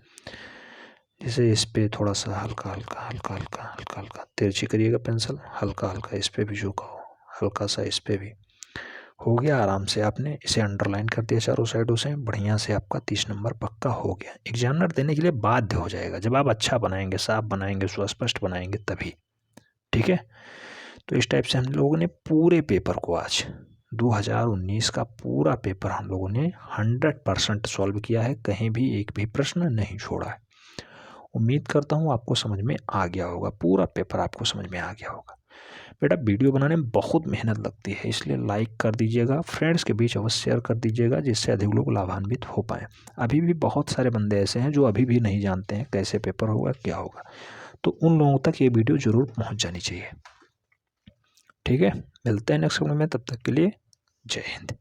जैसे इस पे थोड़ा सा हल्का हल्का हल्का हल्का हल्का हल्का तिरछी करिएगा पेंसिल, हल्का हल्का इस पे भी झुकाओ, हल्का सा इस पे भी। हो गया, आराम से आपने इसे अंडरलाइन कर दिया चारों साइडों से, बढ़िया से आपका 30 नंबर पक्का हो गया। एग्जामिनर देने के लिए बाध्य हो जाएगा जब आप अच्छा बनाएंगे, साफ बनाएंगे, सुस्पष्ट बनाएंगे तभी। ठीक है, तो इस टाइप से हम लोगों ने पूरे पेपर को, आज 2019 का पूरा पेपर हम लोगों ने 100% सॉल्व किया है, कहीं भी एक भी प्रश्न नहीं छोड़ा है। उम्मीद करता हूँ आपको समझ में आ गया होगा, पूरा पेपर आपको समझ में आ गया होगा। बेटा वीडियो बनाने में बहुत मेहनत लगती है, इसलिए लाइक कर दीजिएगा, फ्रेंड्स के बीच अवश्य शेयर कर दीजिएगा, जिससे अधिक लोग लाभान्वित हो पाएँ। अभी भी बहुत सारे बंदे ऐसे हैं जो अभी भी नहीं जानते हैं कैसे पेपर होगा, क्या होगा, तो उन लोगों तक ये वीडियो ज़रूर पहुँच जानी चाहिए। ठीक है, मिलते हैं नेक्स्ट वीडियो में, तब तक के लिए जय हिंद।